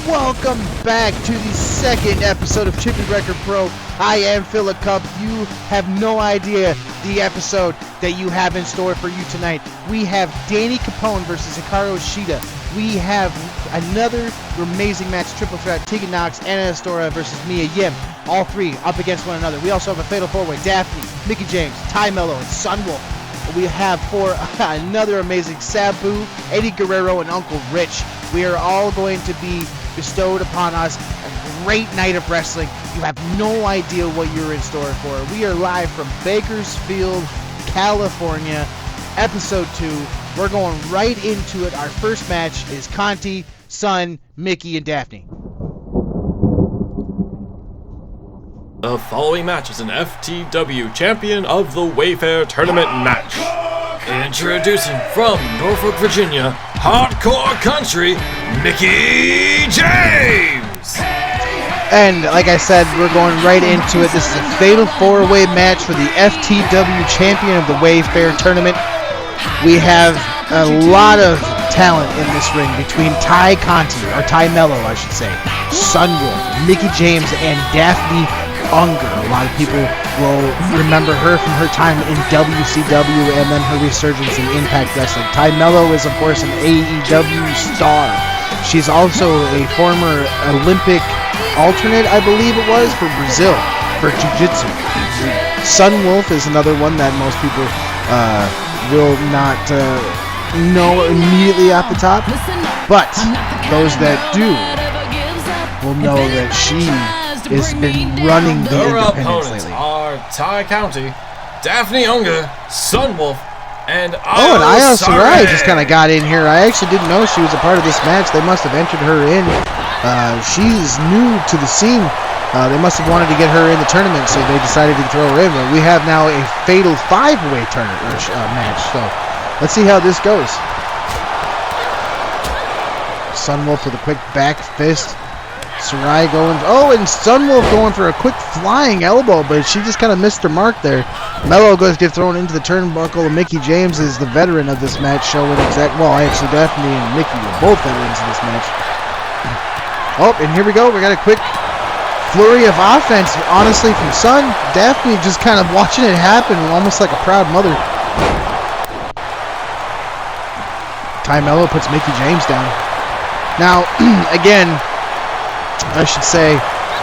Welcome back to the second episode of Chippy Record Pro. I am Philip Cup. You have no idea the episode that you have in store for you tonight. We have Danny Capone versus Hikaru Shida. We have another amazing match, triple threat, Tegan Knox, Anna Astora versus Mia Yim. All three up against one another. We also have a fatal four-way, Daphne, Mickie James, Ty Mello, and Sunwolf. We have for another amazing Sabu, Eddie Guerrero, and Uncle Rich. We are all going to be bestowed upon us a great night of wrestling. You have no idea what you're in store for. We are live from Bakersfield, California, episode 2. We're going right into it. Our first match is Conti, Sun, Mickey, and Daphne. The following match is an FTW Champion of the Wayfair Tournament match. Introducing from Norfolk, Virginia, Hardcore Country, Mickie James! And like I said, we're going right into it. This is a fatal four-way match for the FTW Champion of the Wayfair Tournament. We have a lot of talent in this ring between Ty Mello, I should say, Sunwolf, Mickie James, and Daphne Unger. A lot of people will remember her from her time in WCW and then her resurgence in Impact Wrestling. Ty Mello is, of course, an AEW star. She's also a former Olympic alternate, I believe it was, for Brazil, for Jiu-Jitsu. Sunwolf is another one that most people will not know immediately off the top, but those that do will know that she has been running the independents lately. Are Ty County, Daphne Unger, Sunwolf, and Io Shirai just kind of got in here. I actually didn't know she was a part of this match. They must have entered her in. She's new to the scene. They must have wanted to get her in the tournament, so they decided to throw her in. But we have now a fatal five-way match. So let's see how this goes. Sunwolf with a quick back fist. Shirai going, and Sunwolf going for a quick flying elbow, but she just kind of missed her mark there. Mello goes to get thrown into the turnbuckle, and Mickie James is the veteran of this match, showing actually Daphne and Mickie were both veterans in this match. And here we go. We got a quick flurry of offense, honestly, from Sun. Daphne just kind of watching it happen, almost like a proud mother. Ty Mello puts Mickie James down. Now, again, I should say,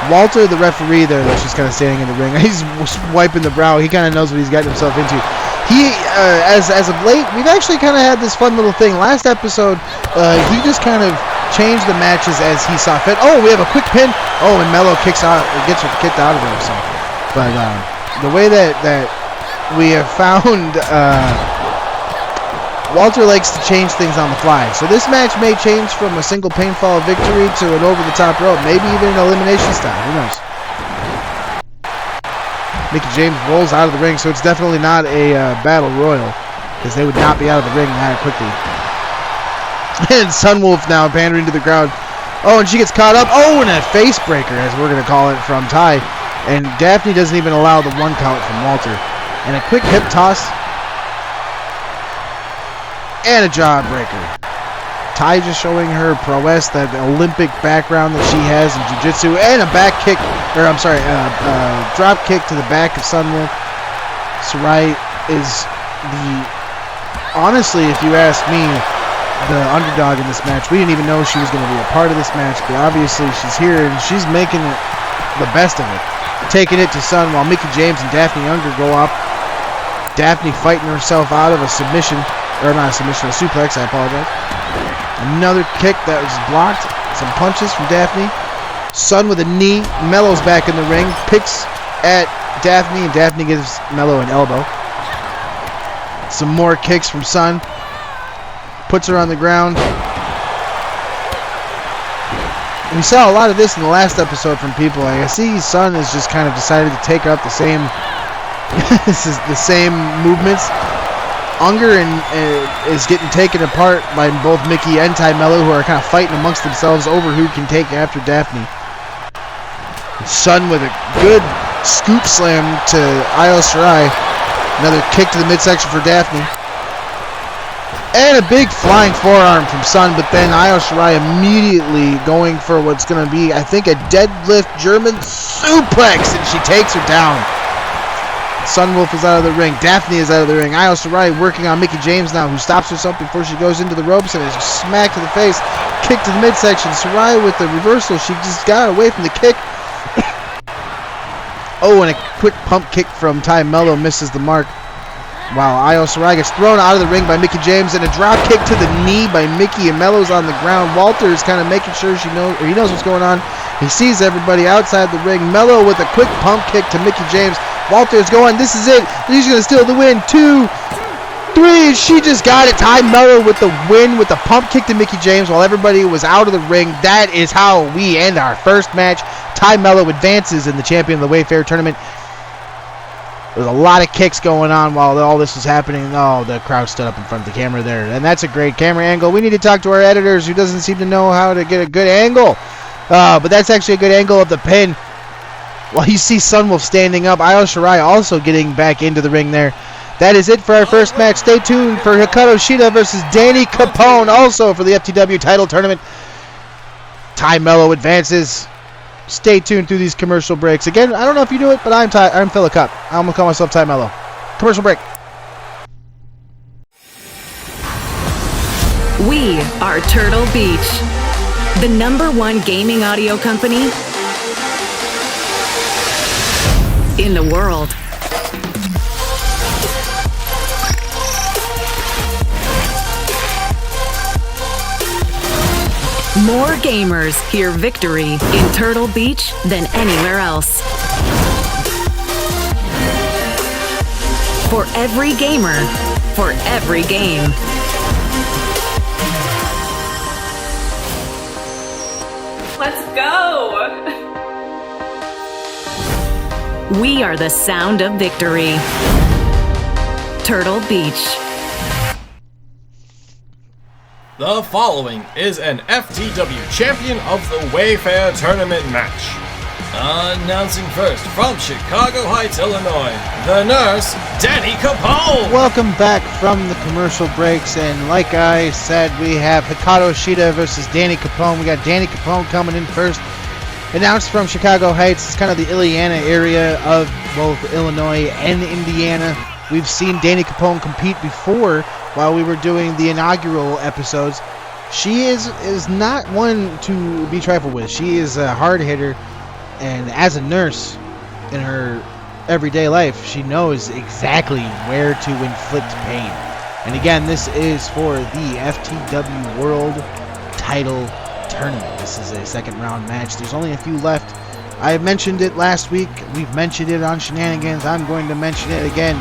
Walter, the referee there, that's just kind of standing in the ring. He's wiping the brow. He kind of knows what he's gotten himself into. He, as of late, we've actually kind of had this fun little thing. Last episode, he just kind of changed the matches as he saw fit. We have a quick pin. And Mello gets her kicked out of there. So, but the way that we have found, Walter likes to change things on the fly. So this match may change from a single pinfall victory to an over-the-top rope. Maybe even an elimination style. Who knows? Mickie James rolls out of the ring, so it's definitely not a battle royal, because they would not be out of the ring that quickly. And Sunwolf now pandering to the crowd. And she gets caught up. And a face breaker, as we're going to call it, from Ty. And Daphne doesn't even allow the one count from Walter. And a quick hip toss. And a jawbreaker. Ty just showing her prowess, that Olympic background that she has in Jiu-Jitsu, and a drop kick to the back of Sunwolf. Shirai is honestly, if you ask me, the underdog in this match. We didn't even know she was going to be a part of this match, but obviously she's here and she's making it the best of it. Taking it to Sun while Mickie James and Daphne Unger go up. Daphne fighting herself out of a submission. Or not a submission, a suplex, I apologize. Another kick that was blocked. Some punches from Daphne. Sun with a knee. Mello's back in the ring. Picks at Daphne, and Daphne gives Mello an elbow. Some more kicks from Sun. Puts her on the ground. We saw a lot of this in the last episode from people. I see Sun has just kind of decided to take up the same the same movements. Unger is getting taken apart by both Mickie and Ty Mello, who are kind of fighting amongst themselves over who can take after Daphne. Sun with a good scoop slam to Io Shirai. Another kick to the midsection for Daphne. And a big flying forearm from Sun, but then Io Shirai immediately going for what's going to be, I think, a deadlift German suplex, and she takes her down. Sunwolf is out of the ring. Daphne is out of the ring. Io Shirai working on Mickie James now, who stops herself before she goes into the ropes and is smacked to the face. Kick to the midsection. Shirai with the reversal. She just got away from the kick. Oh, and a quick pump kick from Ty Mello misses the mark. Wow, Io Shirai gets thrown out of the ring by Mickie James, and a drop kick to the knee by Mickie, and Mello's on the ground. Walter is kind of making sure he knows what's going on. He sees everybody outside the ring. Mello with a quick pump kick to Mickie James. Walter is going, this is it. He's going to steal the win. 2, 3, she just got it. Ty Mello with the win with the pump kick to Mickie James while everybody was out of the ring. That is how we end our first match. Ty Mello advances in the Champion of the Wayfair tournament. There's a lot of kicks going on while all this was happening. Oh, the crowd stood up in front of the camera there. And that's a great camera angle. We need to talk to our editors who doesn't seem to know how to get a good angle. But that's actually a good angle of the pin. While you see Sunwolf standing up, Io Shirai also getting back into the ring there. That is it for our first match. Stay tuned for Hikaru Shida versus Danny Capone, also for the FTW title tournament. Ty Mello advances. Stay tuned through these commercial breaks. Again, I don't know if you do it, but I'm Phil Cup. I'm gonna call myself Ty Mello. Commercial break. We are Turtle Beach, the #1 gaming audio company in the world. More gamers hear victory in Turtle Beach than anywhere else. For every gamer, for every game. Let's go! We are the sound of victory. Turtle Beach. The following is an FTW Champion of the Wayfair Tournament match. Announcing first from Chicago Heights, Illinois, the nurse, Danny Capone. Welcome back from the commercial breaks, and like I said, we have Hikaru Shida versus Danny Capone. We got Danny Capone coming in first. Announced from Chicago Heights. It's kind of the Indiana area of both Illinois and Indiana. We've seen Danny Capone compete before while we were doing the inaugural episodes. She is not one to be trifled with. She is a hard hitter, and as a nurse in her everyday life, she knows exactly where to inflict pain. And again, this is for the FTW World Title Tournament. This is a second round match. There's only a few left. I mentioned it last week. We've mentioned it on Shenanigans. I'm going to mention it again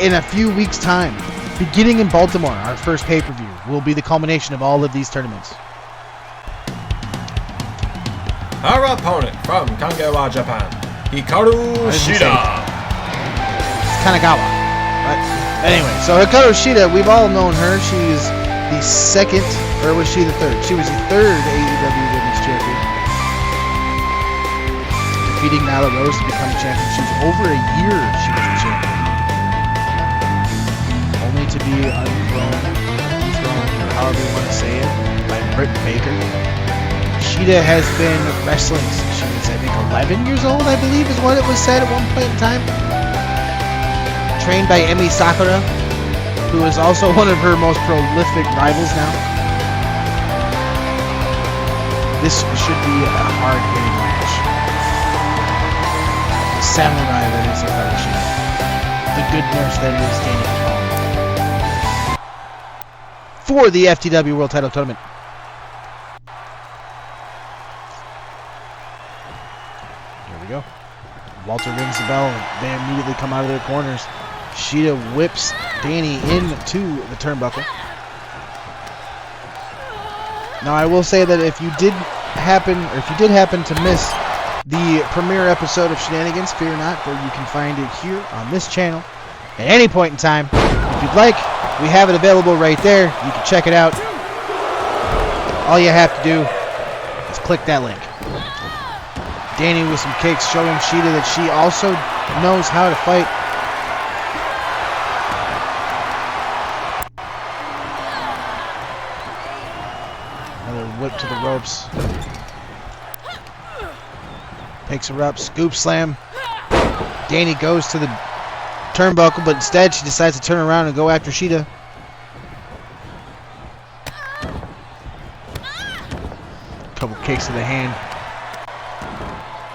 in a few weeks' time. Beginning in Baltimore, our first pay-per-view will be the culmination of all of these tournaments. Our opponent from Kanagawa, Japan, Hikaru Shida. Kanagawa. But anyway, so Hikaru Shida, we've all known her. She's the second, or was she the third? She was the third AEW Women's Champion. Defeating Nyla Rose to become champion. She was over a year she was the champion. Only to be dethroned, or however you want to say it, by Britt Baker. Shida has been wrestling since she was, I think, 11 years old, I believe is what it was said at one point in time. Trained by Emi Sakura, who is also one of her most prolific rivals now. This should be a hard-hitting match. The samurai that is Hikaru Shida. The good nurse that is Danny Capone. For the FTW World Title Tournament. Here we go. Walter rings the bell. They immediately come out of their corners. Shida whips Danny into the turnbuckle. Now I will say that if you did happen to miss the premiere episode of Shenanigans, fear not, for you can find it here on this channel at any point in time. If you'd like, we have it available right there. You can check it out. All you have to do is click that link. Danny with some kicks, showing Shida that she also knows how to fight. ropes. Picks her up, scoop slam. Danny goes to the turnbuckle, but instead she decides to turn around and go after Shida. Couple kicks to the hand.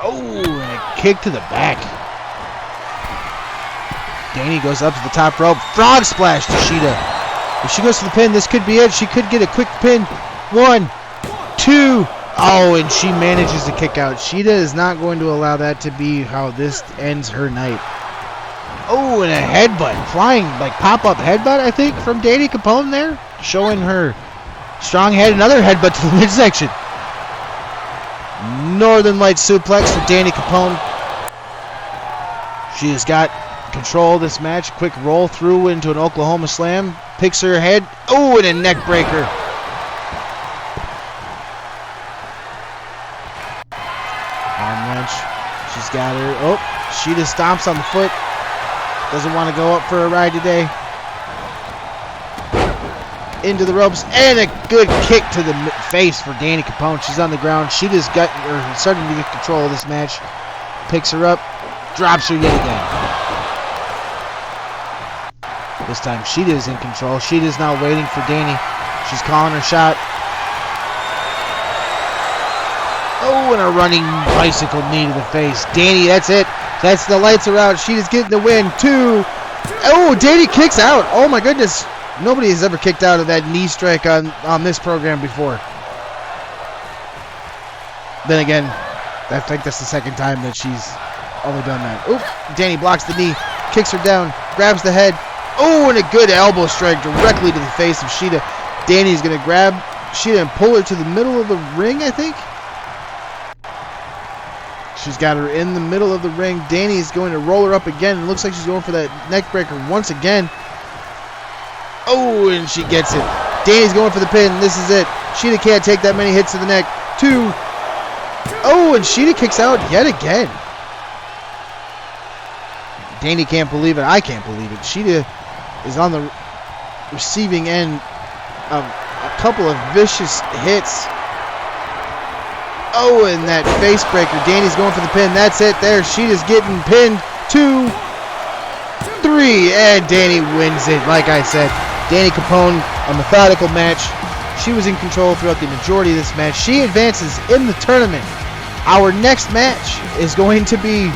Oh, and a kick to the back. Danny goes up to the top rope. Frog splash to Shida. If she goes to the pin, this could be it. She could get a quick pin. 1, 2. Oh, and she manages to kick out. Shida is not going to allow that to be how this ends her night. Oh, and a headbutt. Flying, like, pop-up headbutt, I think, from Danny Capone there. Showing her strong head. Another headbutt to the midsection. Northern Light suplex for Danny Capone. She has got control of this match. Quick roll through into an Oklahoma slam. Picks her head. Oh, and a neck breaker. Arm wrench. She's got her. Oh, Shida stomps on the foot. Doesn't want to go up for a ride today. Into the ropes, and a good kick to the face for Danny Capone. She's on the ground. Shida's starting to get control of this match. Picks her up, drops her yet again. This time Shida's in control. Shida's now waiting for Danny. She's calling her shot. Oh, and a running bicycle knee to the face. Danny, that's it. That's the lights are out. Shida's getting the win. 2. Oh, Danny kicks out. Oh my goodness. Nobody has ever kicked out of that knee strike on this program before. Then again, I think that's the second time that she's only done that. Oop, Danny blocks the knee, kicks her down, grabs the head. Oh, and a good elbow strike directly to the face of Shida. Danny's going to grab Shida and pull her to the middle of the ring, I think. She's got her in the middle of the ring. Danny's going to roll her up again. It looks like she's going for that neck breaker once again. Oh, and she gets it. Danny's going for the pin. This is it. Shida can't take that many hits to the neck. 2. Oh, and Shida kicks out yet again. Danny can't believe it. I can't believe it. Shida is on the receiving end of a couple of vicious hits. Oh, and that face breaker. Danny's going for the pin. That's it there. Shida's getting pinned. 2, 3, and Danny wins it. Like I said, Danny Capone, a methodical match. She was in control throughout the majority of this match. She advances in the tournament. Our next match is going to be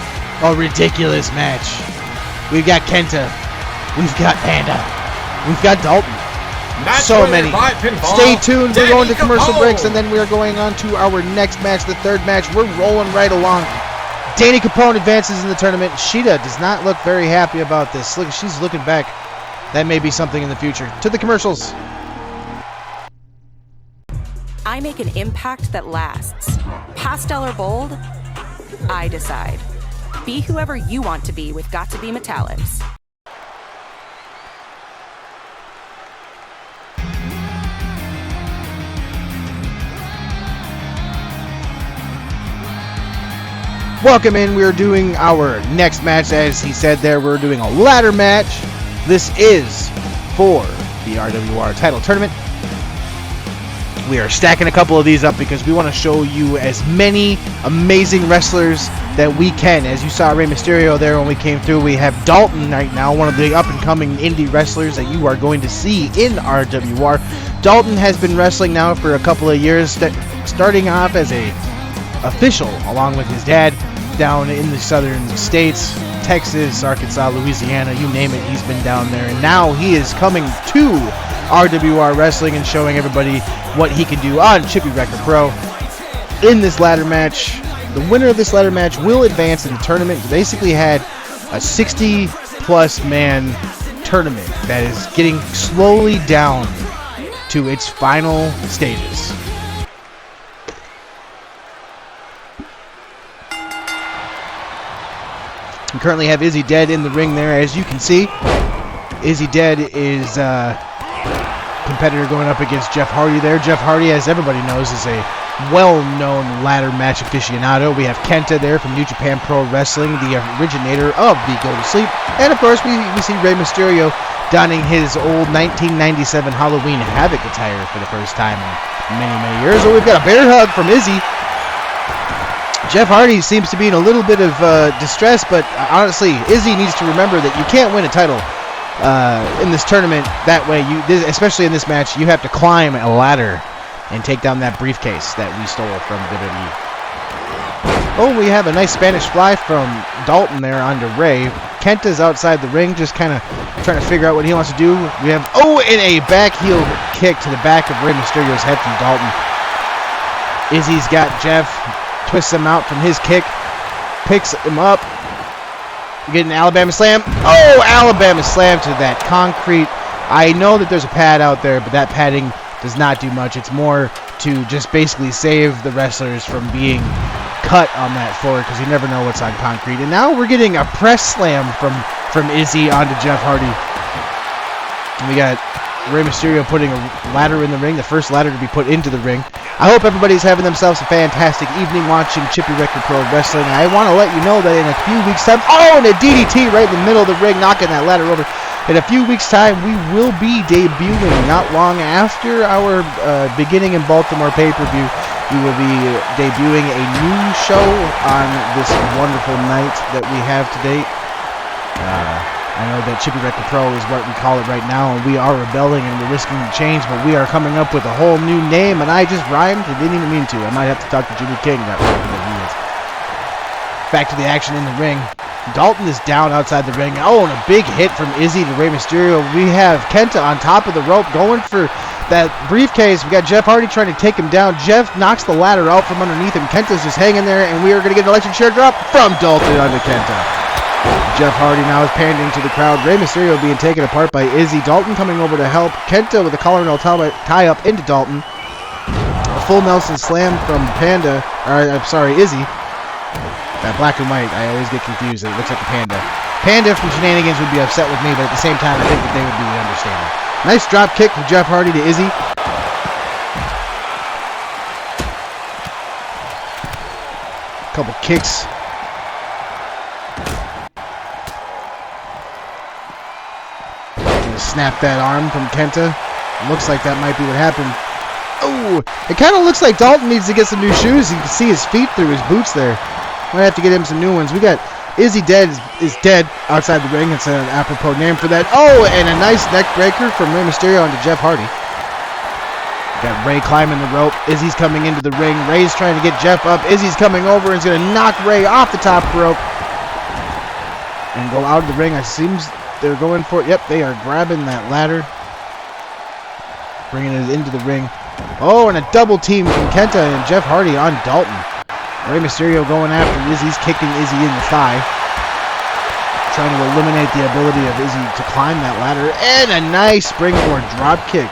a ridiculous match. We've got Kenta. We've got Panda. We've got Dalton. Match So many. Pinfall, Stay tuned. We're going to commercial Capone. breaks, and then we are going on to our next match, the third match. We're rolling right along. Danny Capone advances in the tournament. Shida does not look very happy about this. Look, she's looking back. That may be something in the future. To the commercials. I make an impact that lasts. Pastel or bold, I decide. Be whoever you want to be with Got to Be Metallics. Welcome in. We are doing our next match. As he said there, we're doing a ladder match. This is for the RWR title tournament. We are stacking a couple of these up because we want to show you as many amazing wrestlers that we can. As you saw Rey Mysterio there when we came through, we have Dalton right now, one of the up-and-coming indie wrestlers that you are going to see in RWR. Dalton has been wrestling now for a couple of years, starting off as a official along with his dad down in the southern states, Texas, Arkansas, Louisiana, you name it, he's been down there. And now he is coming to RWR Wrestling and showing everybody what he can do on Chippy Record Pro. In this ladder match, the winner of this ladder match will advance in the tournament. We basically had a 60-plus man tournament that is getting slowly down to its final stages. We currently have Izzy Dead in the ring there, as you can see. Izzy Dead is a competitor going up against Jeff Hardy there. Jeff Hardy, as everybody knows, is a well-known ladder match aficionado. We have Kenta there from New Japan Pro Wrestling, the originator of the Go to Sleep. And of course, we see Rey Mysterio donning his old 1997 Halloween Havoc attire for the first time in many, many years. Oh, we've got a bear hug from Izzy. Jeff Hardy seems to be in a little bit of distress, but honestly, Izzy needs to remember that you can't win a title in this tournament that way. Especially in this match, you have to climb a ladder and take down that briefcase that we stole from WWE. Oh, we have a nice Spanish fly from Dalton there onto Ray. Kenta's outside the ring, just kind of trying to figure out what he wants to do. We have, and a back heel kick to the back of Rey Mysterio's head from Dalton. Izzy's got Jeff, twists him out from his kick, picks him up, getting an Alabama slam. Oh, Alabama slam to that concrete. I know that there's a pad out there, but that padding does not do much. It's more to just basically save the wrestlers from being cut on that floor, because you never know what's on concrete. And now we're getting a press slam from Izzy onto Jeff Hardy. And we got Rey Mysterio putting a ladder in the ring, the first ladder to be put into the ring. I hope everybody's having themselves a fantastic evening watching Chippy Record Pro Wrestling. I want to let you know that in a few weeks' time, and a DDT right in the middle of the ring, knocking that ladder over. In a few weeks' time, we will be debuting, not long after our beginning in Baltimore pay-per-view. We will be debuting a new show on this wonderful night that we have today. I know that Chippy Record Pro is what we call it right now, and we are rebelling and we're risking the change, but we are coming up with a whole new name, and I just rhymed and didn't even mean to. I might have to talk to Jimmy King about what he is. Back to the action in the ring. Dalton is down outside the ring. And a big hit from Izzy to Rey Mysterio. We have Kenta on top of the rope going for that briefcase. We got Jeff Hardy trying to take him down. Jeff knocks the ladder out from underneath him. Kenta's just hanging there, and we are going to get an electric chair drop from Dalton onto Kenta. Jeff Hardy now is pandering to the crowd. Rey Mysterio being taken apart by Izzy. Dalton coming over to help. Kenta with a collar and tie up into Dalton. A full Nelson slam from Izzy. That black and white, I always get confused. It looks like a panda. Panda from Shenanigans would be upset with me, but at the same time, I think that they would be understanding. Nice drop kick from Jeff Hardy to Izzy. Couple kicks. Snap that arm from Kenta. Looks like that might be what happened. It kind of looks like Dalton needs to get some new shoes. You can see his feet through his boots there. Might have to get him some new ones. We got Izzy is dead outside the ring. It's an apropos name for that. And a nice neck breaker from Rey Mysterio onto Jeff Hardy. Got Ray climbing the rope. Izzy's coming into the ring. Ray's trying to get Jeff up. Izzy's coming over and is going to knock Ray off the top rope and go out of the ring. It seems they're going for it. Yep, they are grabbing that ladder, bringing it into the ring. And a double team from Kenta and Jeff Hardy on Dalton. Rey Mysterio going after Izzy's kicking Izzy in the thigh, trying to eliminate the ability of Izzy to climb that ladder. And a nice springboard drop kick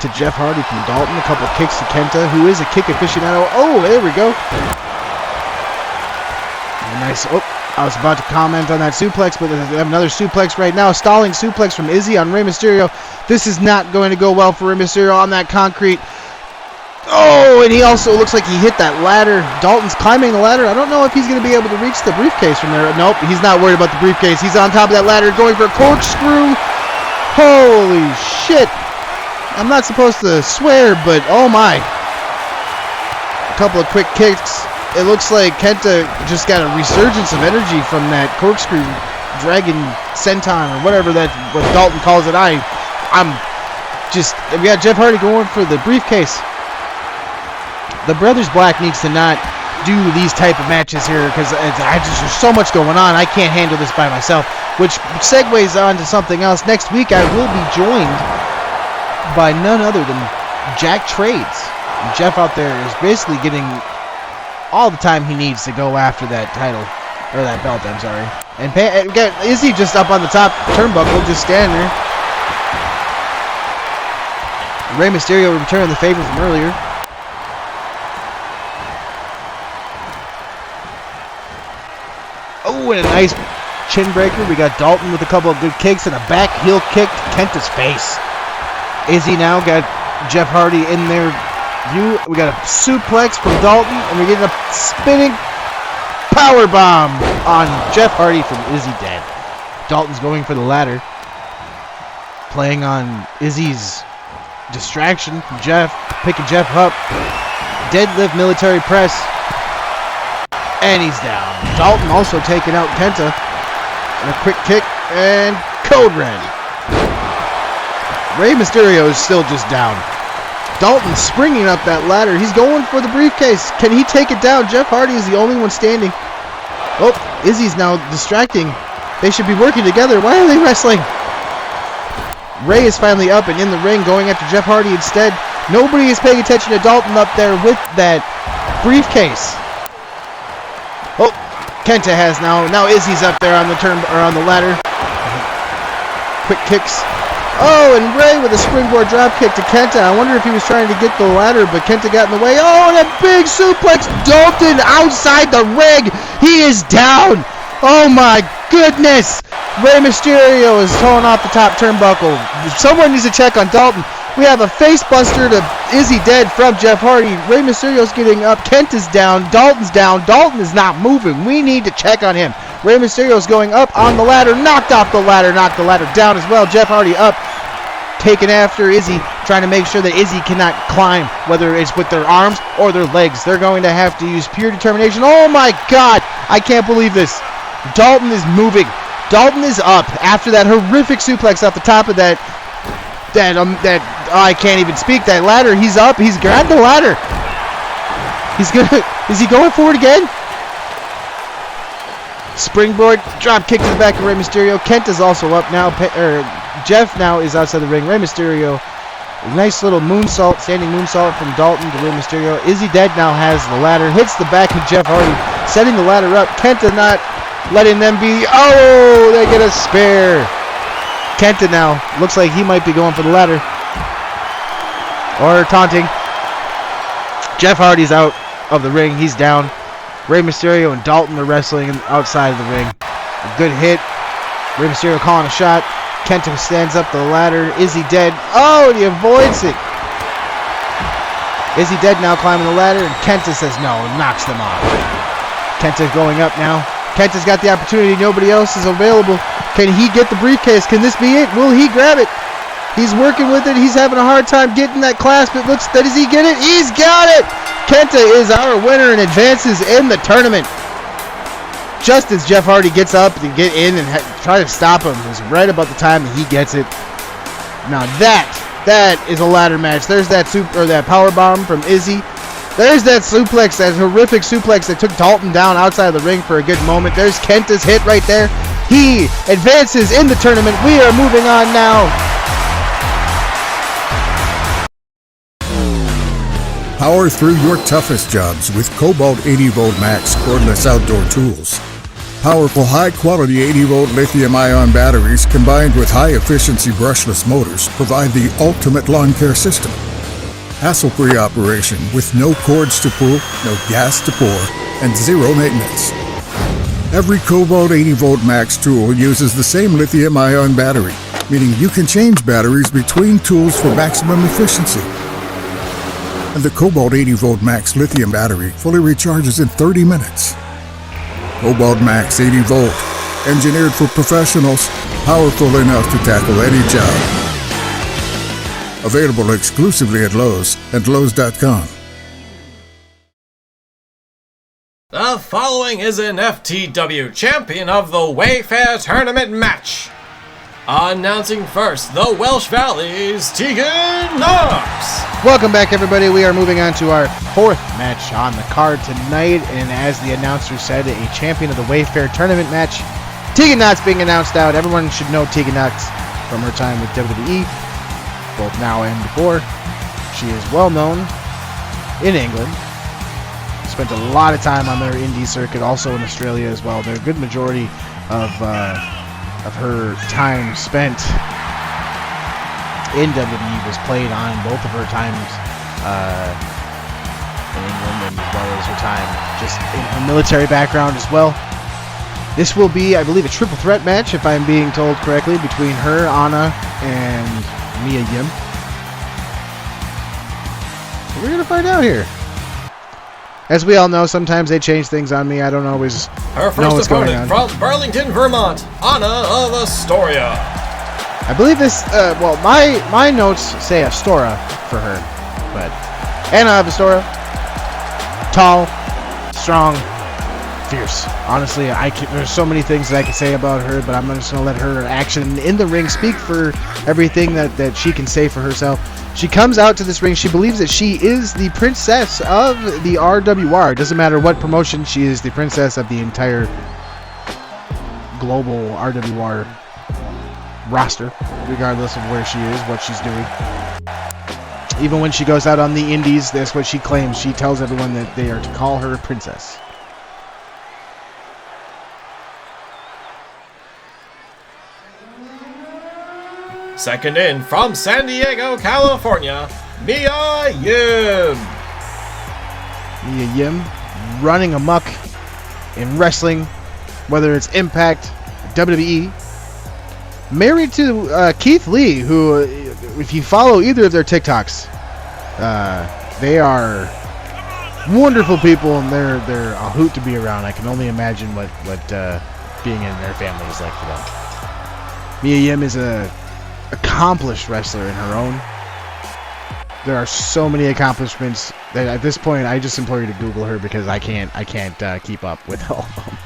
to Jeff Hardy from Dalton. A couple kicks to Kenta, who is a kick aficionado. There we go. Nice. I was about to comment on that suplex, but they have another suplex right now. Stalling suplex from Izzy on Rey Mysterio. This is not going to go well for Rey Mysterio on that concrete. And he also looks like he hit that ladder. Dalton's climbing the ladder. I don't know if he's going to be able to reach the briefcase from there. Nope, he's not worried about the briefcase. He's on top of that ladder going for a corkscrew. Holy shit. I'm not supposed to swear, but oh my. A couple of quick kicks. It looks like Kenta just got a resurgence of energy from that corkscrew dragon senton or whatever what Dalton calls it. We got Jeff Hardy going for the briefcase. The Brothers Black needs to not do these type of matches here, because there's so much going on. I can't handle this by myself, which segues on to something else. Next week I will be joined by none other than Jack Trades. And Jeff out there is basically getting all the time he needs to go after that title, or that belt, I'm sorry. And Izzy just up on the top turnbuckle, just standing there. Rey Mysterio returning the favor from earlier. And a nice chin breaker. We got Dalton with a couple of good kicks and a back heel kick to Kenta's face. Izzy now got Jeff Hardy in their view. We got a suplex from Dalton, and we're getting a spinning power bomb on Jeff Hardy from Izzy dead. Dalton's going for the ladder. playing on Izzy's distraction from Jeff, picking Jeff up. Deadlift military press. And he's down. Dalton also taking out Kenta. And a quick kick and Code Red. Rey Mysterio is still just down. Dalton springing up that ladder. He's going for the briefcase. Can he take it down? Jeff Hardy is the only one standing. Oh, Izzy's now distracting. They should be working together. Why are they wrestling? Rey is finally up and in the ring going after Jeff Hardy instead. Nobody is paying attention to Dalton up there with that briefcase. Oh, Kenta has now Izzy's up there on the ladder. Quick kicks. Oh, and Rey with a springboard dropkick to Kenta. I wonder if he was trying to get the ladder, but Kenta got in the way. Oh, and a big suplex. Dalton outside the ring. He is down. Oh, my goodness. Rey Mysterio is throwing off the top turnbuckle. Someone needs to check on Dalton. We have a face buster to Izzy dead from Jeff Hardy. Rey Mysterio's getting up. Kenta's down. Dalton's down. Dalton is not moving. We need to check on him. Rey Mysterio's going up on the ladder. Knocked off the ladder. Knocked the ladder down as well. Jeff Hardy up. Taking after Izzy. Trying to make sure that Izzy cannot climb. Whether it's with their arms or their legs. They're going to have to use pure determination. Oh my God. I can't believe this. Dalton is moving. Dalton is up after that horrific suplex off the top of that I can't even speak, that ladder. He's up. He's grabbed the ladder. Is he going for it again? Springboard drop kick to the back of Rey Mysterio. Kent is also up now. Jeff now is outside the ring. Rey Mysterio, a nice little moonsault, standing moonsault from Dalton to Rey Mysterio. Izzy Dead now has the ladder. Hits the back of Jeff Hardy, setting the ladder up. Kenta not letting them be. Oh, they get a spare. Kenta now looks like he might be going for the ladder. Or taunting. Jeff Hardy's out of the ring. He's down. Rey Mysterio and Dalton are wrestling outside of the ring. A good hit. Rey Mysterio calling a shot. Kenta stands up the ladder. Izzy Dead. Oh, and he avoids it. Izzy Dead now climbing the ladder, and Kenta says no, and knocks them off. Kenta's going up now. Kenta's got the opportunity. Nobody else is available. Can he get the briefcase? Can this be it? Will he grab it? He's working with it. He's having a hard time getting that clasp. It looks. Does he get it? He's got it! Kenta is our winner and advances in the tournament. Just as Jeff Hardy gets up to get in and try to stop him, is right about the time that he gets it. Now that is a ladder match. There's that that power bomb from Izzy. There's that suplex, that horrific suplex that took Dalton down outside of the ring for a good moment. There's Kenta's hit right there. He advances in the tournament. We are moving on now. Power through your toughest jobs with Cobalt 80V Max cordless outdoor tools. Powerful, high-quality 80V lithium-ion batteries combined with high-efficiency brushless motors provide the ultimate lawn care system. Hassle-free operation with no cords to pull, no gas to pour, and zero maintenance. Every Cobalt 80V Max tool uses the same lithium-ion battery, meaning you can change batteries between tools for maximum efficiency. And the Cobalt 80V Max lithium battery fully recharges in 30 minutes. Cobalt Max 80V, engineered for professionals, powerful enough to tackle any job. Available exclusively at Lowe's and Lowe's.com. The following is an FTW Champion of the Wayfair Tournament match. Announcing first, the Welsh Valley's Tegan Knox. Welcome back, everybody. We are moving on to our fourth match on the card tonight, and as the announcer said, a Champion of the Wayfair Tournament match. Tegan Knox being announced out. Everyone should know Tegan Knox from her time with WWE, both now and before. She is well known in England. Spent a lot of time on their indie circuit, also in Australia as well. Their good majority of her time spent in WWE was played on both of her times in England, and as well as her time just in her military background as well. This will be, I believe, a triple threat match, if I'm being told correctly, between her, Anna, and Mia Yim. So we're going to find out here. As we all know, sometimes they change things on me. I don't always Her know first what's going opponent on. from Burlington, Vermont, Anna of Astoria. I believe this, well, my notes say Astora for her, but Anna of Astora, tall, strong, fierce. Honestly, there's so many things that I could say about her, but I'm just going to let her action in the ring speak for everything that she can say for herself. She comes out to this ring. She believes that she is the princess of the RWR. It doesn't matter what promotion, she is the princess of the entire global RWR roster, regardless of where she is, what she's doing. Even when she goes out on the indies, that's what she claims. She tells everyone that they are to call her princess. Second in from San Diego, California, Mia Yim. Mia Yim running amok in wrestling, whether it's Impact, WWE. Married to Keith Lee, who, if you follow either of their TikToks, they are wonderful people, and they're a hoot to be around. I can only imagine what being in their family is like for them. Mia Yim is a accomplished wrestler in her own. There are so many accomplishments that at this point I just implore you to Google her, because I can't keep up with all of them.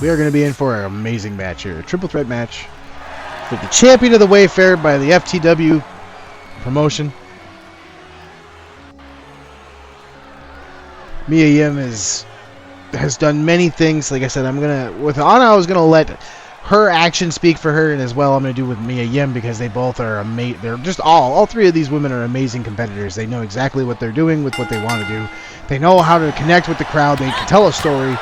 We are going to be in for an amazing match here. A triple threat match with the champion of the Wayfair by the FTW promotion. Mia Yim has done many things. Like I said, with Anna, I was going to let her action speak for her, and as well I'm going to do with Mia Yim, because they both are amazing. They're just all three of these women are amazing competitors. They know exactly what they're doing with what they want to do. They know how to connect with the crowd. They can tell a story.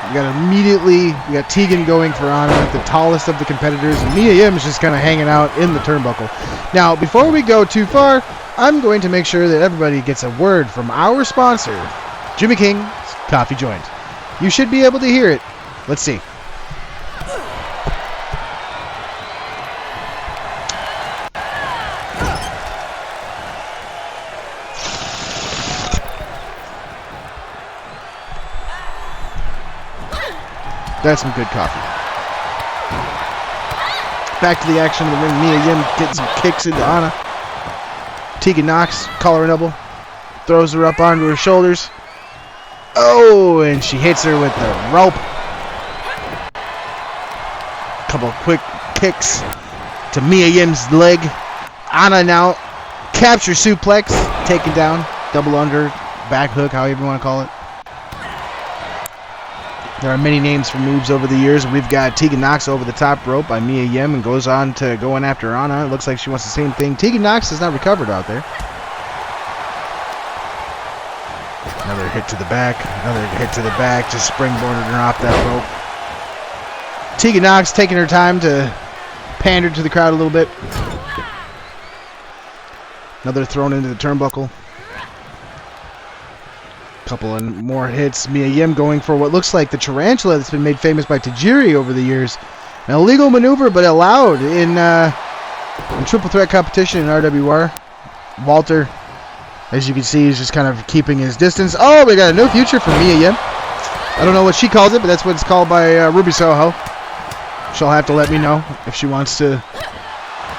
We got Tegan going for Anna, the tallest of the competitors, and Mia Yim is just kind of hanging out in the turnbuckle. Now, before we go too far, I'm going to make sure that everybody gets a word from our sponsor, Jimmy King's Coffee Joint. You should be able to hear it. Let's see. That's some good coffee. Back to the action of the ring. Mia Yim gets some kicks into Anna. Tegan Knox, collar and elbow. Throws her up onto her shoulders. Oh, and she hits her with the rope. Couple quick kicks to Mia Yim's leg. Anna now captures suplex. Taken down. Double under. Back hook, however you want to call it. There are many names for moves over the years. We've got Tegan Knox over the top rope by Mia Yim and goes on to going after Anna. It looks like she wants the same thing. Tegan Knox has not recovered out there. Another hit to the back. Another hit to the back. Just springboarded her off that rope. Tegan Knox taking her time to pander to the crowd a little bit. Another thrown into the turnbuckle. Couple and more hits. Mia Yim going for what looks like the tarantula that's been made famous by Tajiri over the years. An illegal maneuver, but allowed in triple threat competition in RWR. Walter, as you can see, is just kind of keeping his distance. Oh, we got a no future for Mia Yim. I don't know what she calls it, but that's what it's called by Ruby Soho. She'll have to let me know if she wants to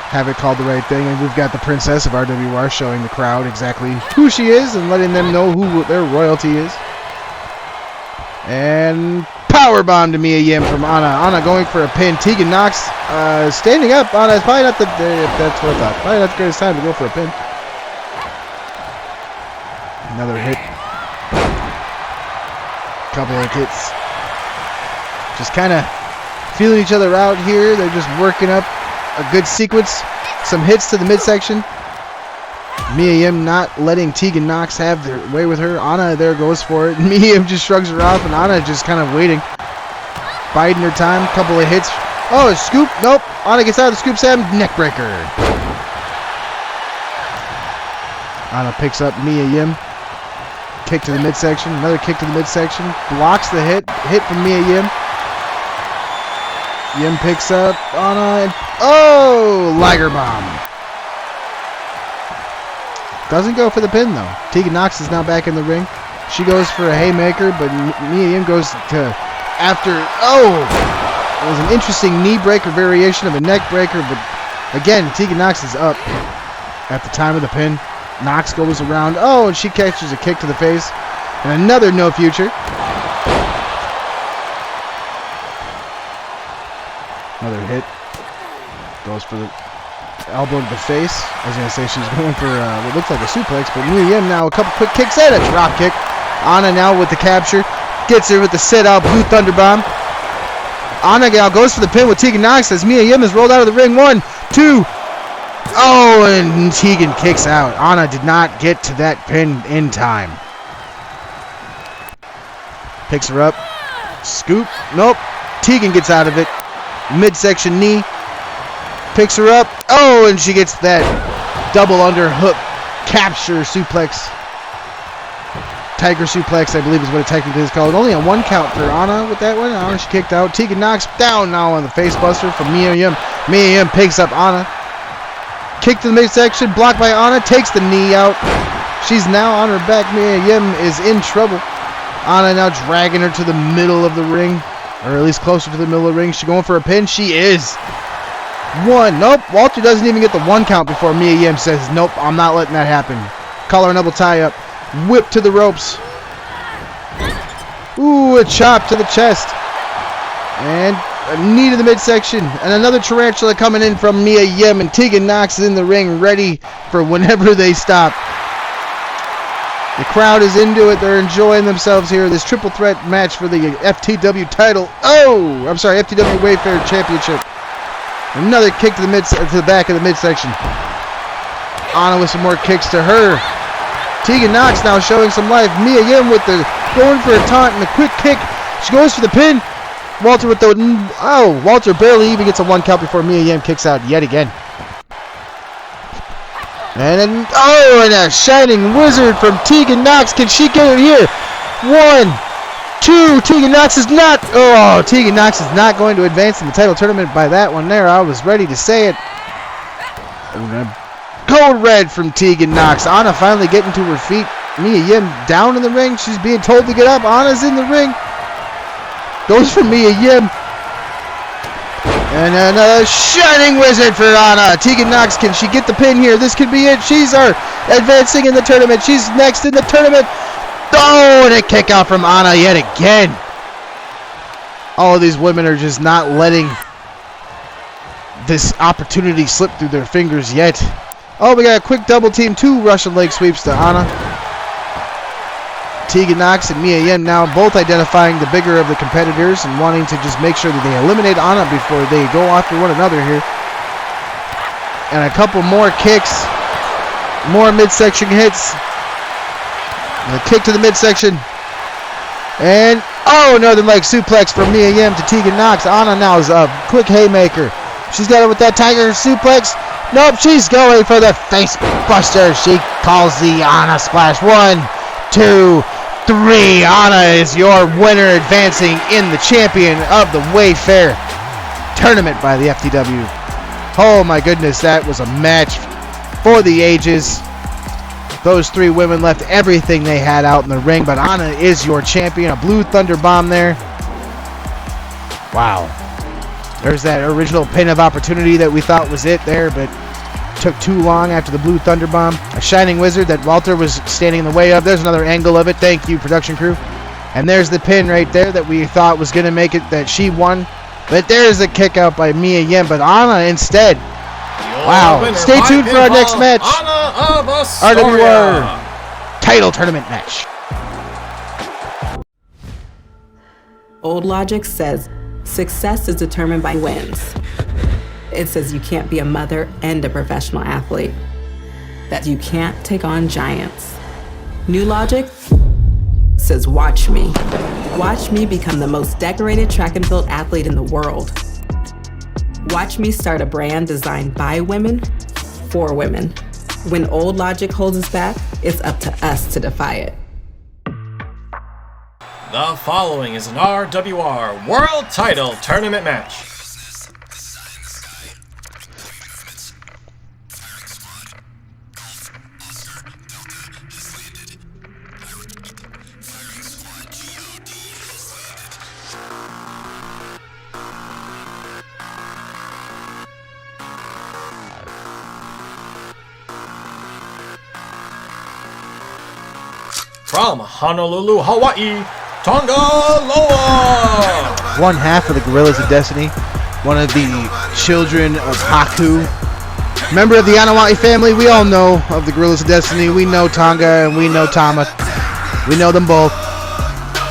have it called the right thing. And we've got the princess of RWR showing the crowd exactly who she is and letting them know who their royalty is. And powerbomb to Mia Yim from Anna. Anna going for a pin. Tegan Knox standing up. Anna is probably not that's what I thought. Probably not the greatest time to go for a pin. Another hit. Couple of hits. Just kind of feeling each other out here. They're just working up a good sequence. Some hits to the midsection. Mia Yim not letting Tegan Knox have their way with her. Anna there goes for it. Mia Yim just shrugs her off, and Anna just kind of waiting. Biding her time. Couple of hits. Oh, a scoop. Nope. Anna gets out of the scoop slam. Neckbreaker. Anna picks up Mia Yim. Kick to the midsection. Another kick to the midsection. Blocks the hit. Hit from Mia Yim. Yim picks up Anna and oh, Liger Bomb. Doesn't go for the pin though. Tegan Knox is now back in the ring. She goes for a haymaker, but Mia Yim goes to after, it was an interesting knee breaker variation of a neck breaker, but again, Tegan Nox is up at the time of the pin. Nox goes around, and she catches a kick to the face, and another no future. Another hit. Goes for the elbow to the face. I was going to say she's going for what looks like a suplex, but Mia Yim now a couple quick kicks and a drop kick. Anna now with the capture. Gets her with the sit-out Blue Thunder Bomb. Anna now goes for the pin with Tegan Nox as Mia Yim is rolled out of the ring. 1, 2. And Tegan kicks out. Anna did not get to that pin in time. Picks her up. Scoop. Nope. Tegan gets out of it. Midsection knee. Picks her up. And she gets that double underhook capture suplex. Tiger suplex, I believe is what it technically is called. Only a 1 count for Anna with that one. Anna, she kicked out. Tegan Nox down now on the face buster from Mia Yim. Mia Yim picks up Anna. Kick to the midsection, blocked by Anna, takes the knee out. She's now on her back. Mia Yim is in trouble. Anna now dragging her to the middle of the ring, or at least closer to the middle of the ring. She going for a pin? She is. 1. Nope. Walter doesn't even get the 1 count before Mia Yim says, nope, I'm not letting that happen. Collar and elbow tie up. Whip to the ropes. Ooh, a chop to the chest. And a knee to the midsection. And another tarantula coming in from Mia Yim. And Tegan Nox is in the ring ready for whenever they stop. The crowd is into it. They're enjoying themselves here. This triple threat match for the FTW title. FTW Wayfair Championship. Another kick to the back of the midsection. Anna with some more kicks to her. Tegan Nox now showing some life. Mia Yim with the going for a taunt and a quick kick. She goes for the pin. Walter with the Walter barely even gets a 1 count before Mia Yim kicks out yet again. And then and a shining wizard from Tegan Nox. Can she get it here? 1, 2. Tegan Nox is not. Tegan Nox is not going to advance in the title tournament by that one there. I was ready to say it. Code red from Tegan Nox. Anna finally getting to her feet. Mia Yim down in the ring. She's being told to get up. Anna's in the ring. Goes for Mia Yim. And another shining wizard for Anna. Tegan Nox, can she get the pin here? This could be it. She's advancing in the tournament. She's next in the tournament. And a kick out from Anna yet again. All of these women are just not letting this opportunity slip through their fingers yet. We got a quick double team. 2 Russian leg sweeps to Anna. Tegan Nox and Mia Yim now both identifying the bigger of the competitors and wanting to just make sure that they eliminate Anna before they go after one another here. And a couple more kicks. More midsection hits. And a kick to the midsection. And, another leg suplex from Mia Yim to Tegan Nox. Anna now is a quick haymaker. She's got it with that tiger suplex. Nope, she's going for the face buster. She calls the Anna splash. 1, 2, 3. Anna is your winner, advancing in the champion of the Wayfair tournament by the FTW. Oh my goodness, that was a match for the ages. Those 3 women left everything they had out in the ring, but Anna is your champion. A Blue Thunder Bomb there. Wow. There's that original pin of opportunity that we thought was it there, but took too long after the Blue Thunder Bomb. A shining wizard that Walter was standing in the way of. There's another angle of it. Thank you, production crew. And there's the pin right there that we thought was going to make it, that she won. But there's a kick out by Mia Yim, but Anna instead. Wow. Stay tuned for our next match. Anna of Astoria. RWR title tournament match. Old logic says success is determined by wins. It says you can't be a mother and a professional athlete, that you can't take on giants. New logic says watch me. Watch me become the most decorated track and field athlete in the world. Watch me start a brand designed by women, for women. When old logic holds us back, it's up to us to defy it. The following is an RWR World Title Tournament match. from Honolulu, Hawaii, Tonga Loa. One half of the Gorillas of Destiny. One of the children of Haku. Member of the Anawai family. We all know of the Gorillas of Destiny. We know Tonga and we know Tama. We know them both.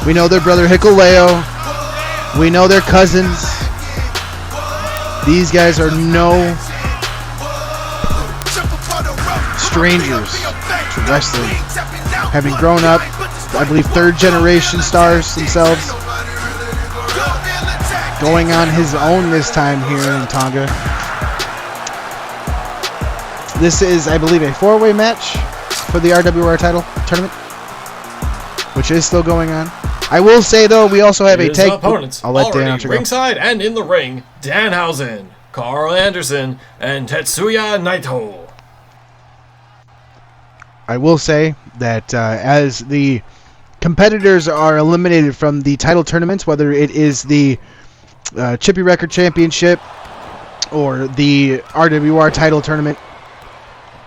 We know their brother Hikuleo. We know their cousins. These guys are no strangers to wrestling. Having grown up, I believe, third generation stars themselves. Going on his own this time here in Tonga. This is, I believe, a 4-way match for the RWR title tournament, which is still going on. I will say, though, we also have a His tag. opponents I'll let Dan already answer go. ringside and in the ring, Danhausen, Carl Anderson, and Tetsuya Naito. I will say that as the competitors are eliminated from the title tournaments, whether it is the Chippy Record Championship or the RWR title tournament,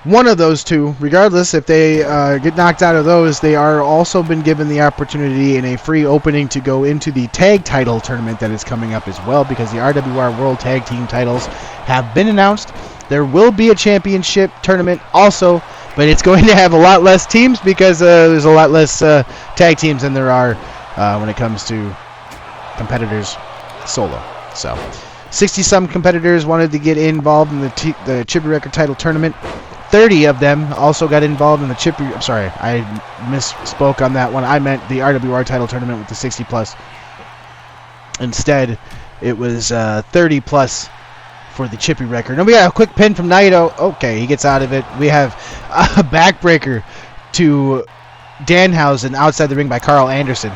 one of those two, regardless if they get knocked out of those, they are also been given the opportunity in a free opening to go into the tag title tournament that is coming up as well, because the RWR World Tag Team titles have been announced. There will be a championship tournament also, but it's going to have a lot less teams because there's a lot less tag teams than there are when it comes to competitors solo. So 60-some competitors wanted to get involved in the Chippy Record title tournament. 30 of them also got involved in the Chippy. I'm sorry, I misspoke on that one. I meant the RWR title tournament with the 60-plus. Instead, it was 30-plus for the Chippy Record. And we got a quick pin from Naito. Okay, he gets out of it. We have a backbreaker to Danhausen outside the ring by Carl Anderson.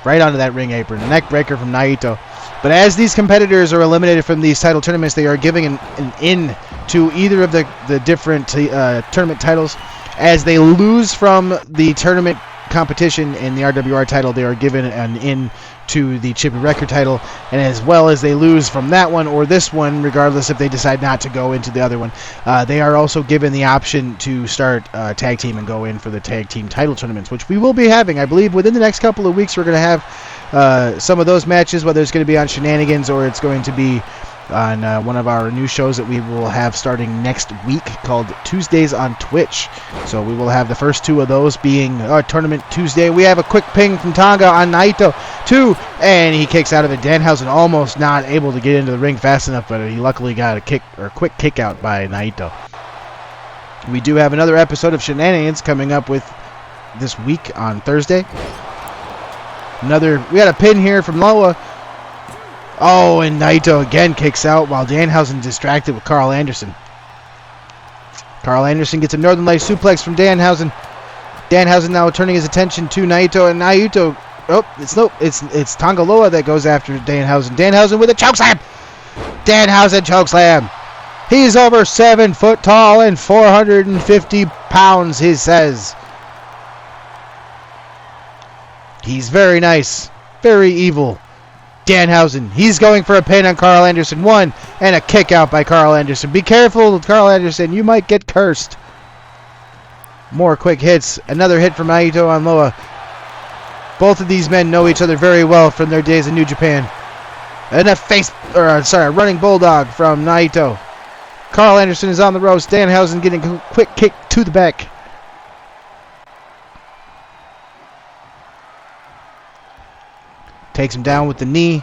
Right onto that ring apron. Neck breaker from Naito. But as these competitors are eliminated from these title tournaments, they are giving an in to either of the different tournament titles. As they lose from the tournament competition in the RWR title, they are given an in to the Chippy Record title, and as well as they lose from that one or this one, regardless if they decide not to go into the other one, they are also given the option to start tag team and go in for the tag team title tournaments, which we will be having, I believe, within the next couple of weeks. We're going to have some of those matches, whether it's going to be on Shenanigans or it's going to be on one of our new shows that we will have starting next week called Tuesdays on Twitch. So we will have the first two of those being Tournament Tuesday. We have a quick ping from Tonga on Naito too, and he kicks out of it. Danhausen almost not able to get into the ring fast enough, but he luckily got a quick kick out by Naito. We do have another episode of Shenanigans coming up with this week on Thursday. We got a pin here from Loa. Oh, and Naito again kicks out while Danhausen distracted with Carl Anderson. Carl Anderson gets a Northern Light suplex from Danhausen. Danhausen now turning his attention to Naito, and Naito, it's Tonga Loa that goes after Danhausen. Danhausen with a chokeslam. Danhausen chokeslam. He's over 7 foot tall and 450 pounds, he says. He's very nice, very evil. Danhausen, he's going for a pin on Carl Anderson. One, and a kick out by Carl Anderson. Be careful, Carl Anderson, you might get cursed. More quick hits. Another hit from Naito on Loa. Both of these men know each other very well from their days in New Japan. And a running bulldog from Naito. Carl Anderson is on the ropes. Danhausen getting a quick kick to the back. Takes him down with the knee.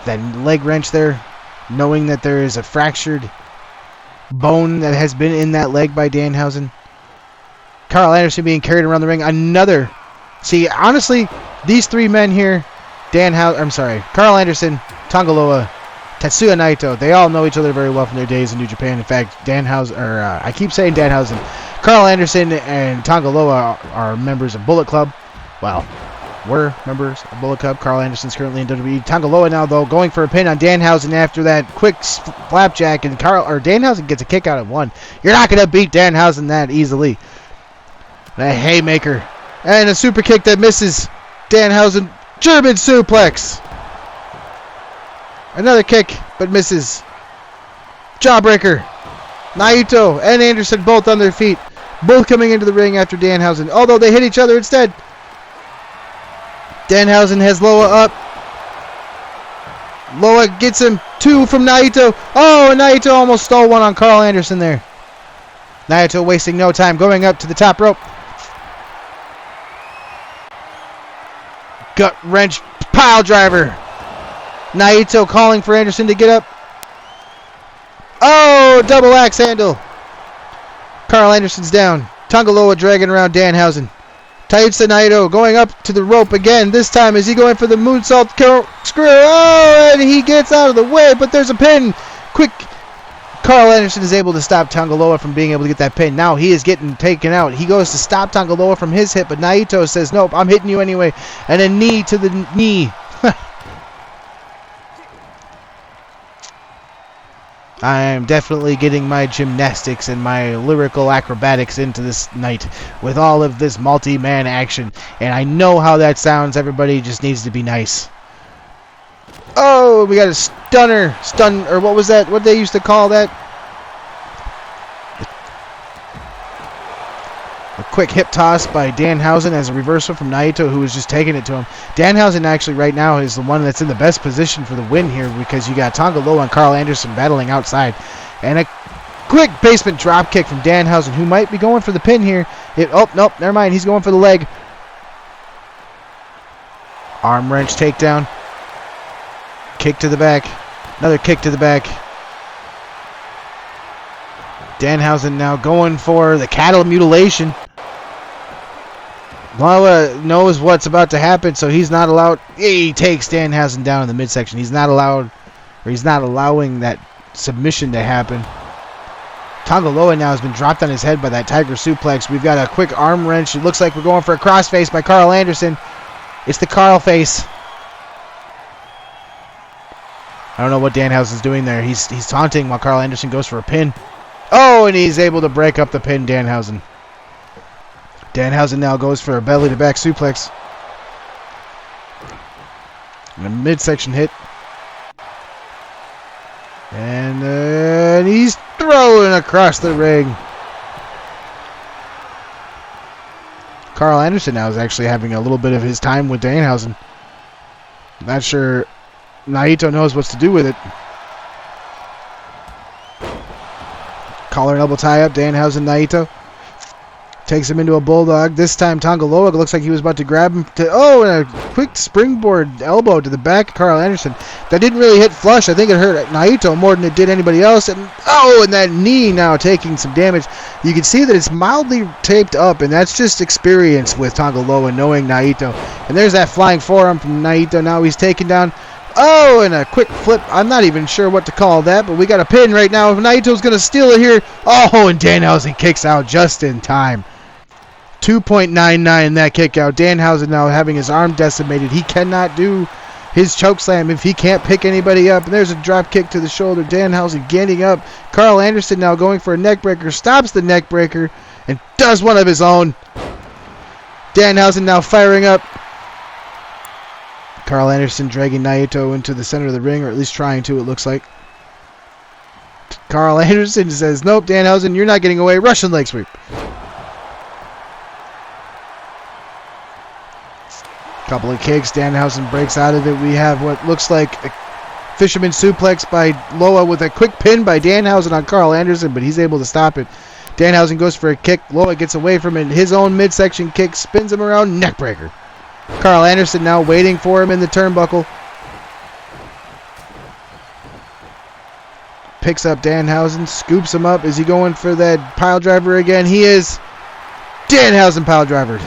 That leg wrench there. Knowing that there is a fractured bone that has been in that leg by Danhausen. Carl Anderson being carried around the ring. See, honestly, these three men here, Carl Anderson, Tonga Loa, Tetsuya Naito, they all know each other very well from their days in New Japan. In fact, I keep saying Danhausen. Carl Anderson and Tonga Loa are members of Bullet Club. Well, were members of Bullet Club. Carl Anderson's currently in WWE. Tonga Loa now, though, going for a pin on Danhausen after that quick flapjack, and Danhausen gets a kick out at one. You're not going to beat Danhausen that easily. A haymaker. And a super kick that misses. Danhausen, German suplex. Another kick, but misses. Jawbreaker. Naito and Anderson both on their feet. Both coming into the ring after Danhausen. Although they hit each other instead. Danhausen has Loa up. Loa gets him 2 from Naito. Oh, and Naito almost stole one on Carl Anderson there. Naito wasting no time, going up to the top rope. Gut wrench pile driver. Naito calling for Anderson to get up. Oh, double axe handle. Carl Anderson's down. Tonga Loa dragging around Danhausen. Taitsuya Naito going up to the rope again. This time is he going for the moonsault screw. Oh, and he gets out of the way, but there's a pin. Quick. Carl Anderson is able to stop Tonga Loa from being able to get that pin. Now he is getting taken out. He goes to stop Tonga Loa from his hit, but Naito says, nope, I'm hitting you anyway. And a knee to the knee. I am definitely getting my gymnastics and my lyrical acrobatics into this night with all of this multi-man action. And I know how that sounds. Everybody just needs to be nice. Oh, we got a stunner. Or what was that? What they used to call that? A quick hip toss by Danhausen as a reversal from Naito, who was just taking it to him. Danhausen actually right now is the one that's in the best position for the win here because you got Tonga Loa and Carl Anderson battling outside. And a quick basement drop kick from Danhausen, who might be going for the pin here. Oh, nope, never mind. He's going for the leg. Arm wrench takedown. Kick to the back. Another kick to the back. Danhausen now going for the cattle mutilation. Loa knows what's about to happen, so he's not allowed. He takes Danhausen down in the midsection. He's not allowed, or he's not allowing that submission to happen. Tonga Loa now has been dropped on his head by that tiger suplex. We've got a quick arm wrench. It looks like we're going for a crossface by Carl Anderson. It's the Carl face. I don't know what Danhausen's doing there. He's taunting while Carl Anderson goes for a pin. Oh, and he's able to break up the pin, Danhausen. Danhausen now goes for a belly-to-back suplex. And a midsection hit. And he's throwing across the ring. Carl Anderson now is actually having a little bit of his time with Danhausen. Not sure Naito knows what to do with it. Collar and elbow tie up. Danhausen, Naito. Takes him into a bulldog. This time Tonga Loa looks like he was about to grab him. And a quick springboard elbow to the back of Carl Anderson. That didn't really hit flush. I think it hurt Naito more than it did anybody else. And that knee now taking some damage. You can see that it's mildly taped up, and that's just experience with Tonga Loa knowing Naito. And there's that flying forearm from Naito. Now he's taken down. Oh, and a quick flip. I'm not even sure what to call that, but we got a pin right now. Naito's going to steal it here. Oh, and Danhausen kicks out just in time. 2.99 that kick out. Danhausen now having his arm decimated. He cannot do his choke slam if he can't pick anybody up. And there's a drop kick to the shoulder. Danhausen getting up. Carl Anderson now going for a neck breaker. Stops the neck breaker and does one of his own. Danhausen now firing up. Carl Anderson dragging Naito into the center of the ring, or at least trying to, it looks like. Carl Anderson says, nope, Danhausen, you're not getting away. Russian leg sweep. Couple of kicks. Danhausen breaks out of it. We have what looks like a fisherman suplex by Loa with a quick pin by Danhausen on Carl Anderson, but he's able to stop it. Danhausen goes for a kick. Loa gets away from it. His own midsection kick spins him around. Neckbreaker. Carl Anderson now waiting for him in the turnbuckle. Picks up Danhausen, scoops him up. Is he going for that pile driver again? He is. Danhausen pile driver.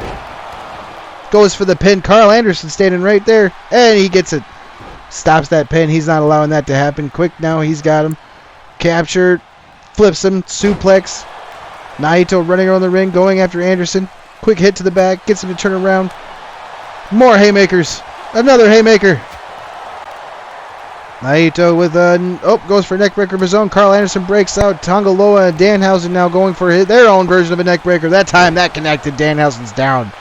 Goes for the pin. Carl Anderson standing right there, and he gets it. Stops that pin. He's not allowing that to happen. Quick now, he's got him. Captured. Flips him. Suplex. Naito running around the ring, going after Anderson. Quick hit to the back. Gets him to turn around. More haymakers. Another haymaker. Naito with goes for a neckbreaker of his own. Carl Anderson breaks out. Tonga Loa and Danhausen now going for their own version of a neckbreaker. That time that connected. Danhausen's down.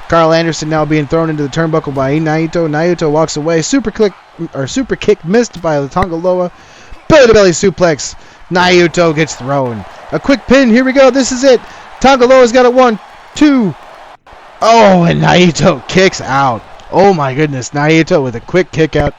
Carl Anderson now being thrown into the turnbuckle by Naito. Naito walks away. Super kick missed by the Tonga Loa. Belly to belly suplex. Naito gets thrown. A quick pin. Here we go. This is it. Tonga Loa's got it. 1, 2. Oh, and Naito kicks out. Oh my goodness. Naito with a quick kick out.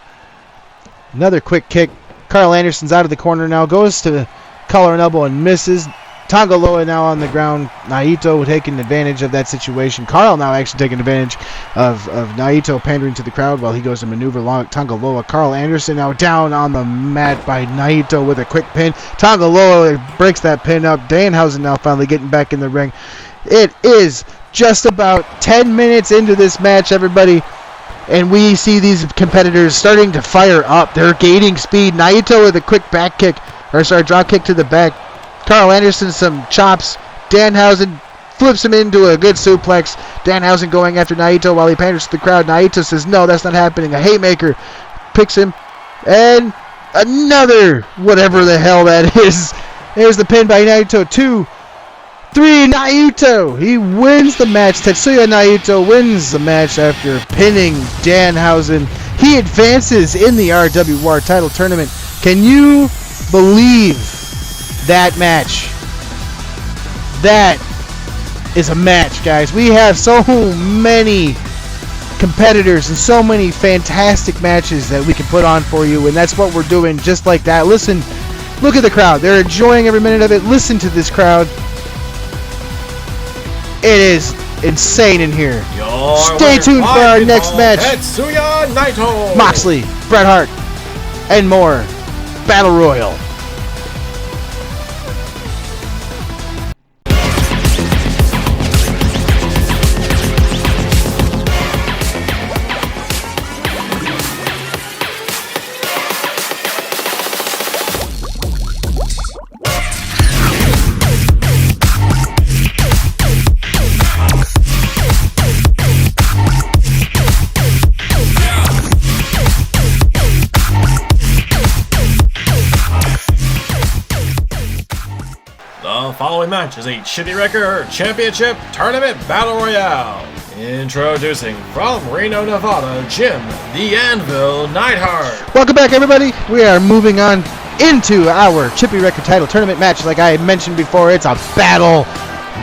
Another quick kick. Carl Anderson's out of the corner now. Goes to collar and elbow and misses. Tonga Loa now on the ground. Naito taking advantage of that situation. Carl now actually taking advantage of Naito pandering to the crowd while he goes to maneuver along Tonga Loa. Carl Anderson now down on the mat by Naito with a quick pin. Tonga Loa breaks that pin up. Danhausen now finally getting back in the ring. It is just about 10 minutes into this match, everybody. And we see these competitors starting to fire up. They're gaining speed. Naito with a quick drop kick to the back. Carl Anderson some chops. Danhausen flips him into a good suplex. Danhausen going after Naito while he panders to the crowd. Naito says, no, that's not happening. A haymaker picks him. And another whatever the hell that is. There's the pin by Naito. 2, 3, Naito. He wins the match. Tetsuya Naito wins the match after pinning Danhausen. He advances in the RWR title tournament. Can you believe that match? That is a match, guys. We have so many competitors and so many fantastic matches that we can put on for you, and that's what we're doing just like that. Listen, look at the crowd. They're enjoying every minute of it. Listen to this crowd. It is insane in here. Stay tuned for our next match. Tetsuya Naito, Moxley, Bret Hart, and more. Battle Royal. The following match is a Chippy Record Championship Tournament Battle Royale. Introducing from Reno, Nevada, Jim the Anvil Neidhart. Welcome back, everybody. We are moving on into our Chippy Record title tournament match. Like I mentioned before, it's a Battle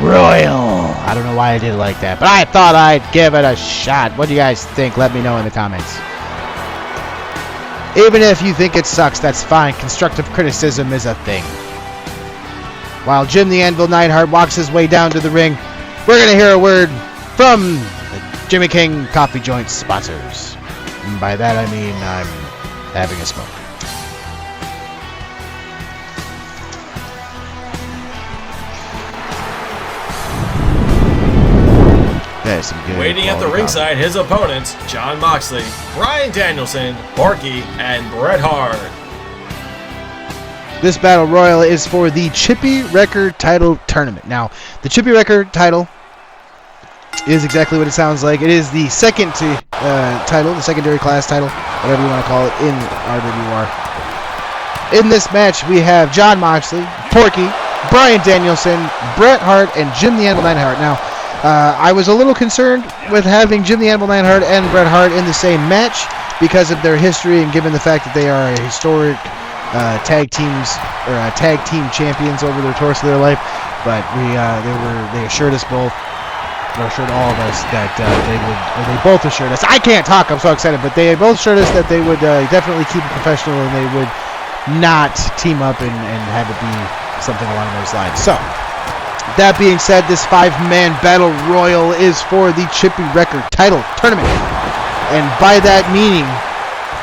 Royal. I don't know why I did it like that, but I thought I'd give it a shot. What do you guys think? Let me know in the comments. Even if you think it sucks, that's fine. Constructive criticism is a thing. While Jim the Anvil Neidhart walks his way down to the ring, we're going to hear a word from the Jimmy King Coffee Joint sponsors. And by that I mean I'm having a smoke. That is some good Waiting at the ringside, his opponents, Jon Moxley, Bryan Danielson, Porky, and Bret Hart. This Battle Royal is for the Chippy Record title tournament. Now, the Chippy Record title is exactly what it sounds like. It is the second title, the secondary class title, whatever you want to call it, in RWR. In this match, we have Jon Moxley, Porky, Bryan Danielson, Bret Hart, and Jim the Anvil Neidhart. Now, I was a little concerned with having Jim the Anvil Neidhart and Bret Hart in the same match because of their history and given the fact that they are a historic tag team champions over their course of their life. But they assured us both, or assured all of us that they both assured us. I can't talk, I'm so excited, but they both assured us that they would definitely keep it professional and they would not team up and have it be something along those lines. So, that being said, this 5-man Battle Royal is for the Chippy Record title tournament. And by that meaning,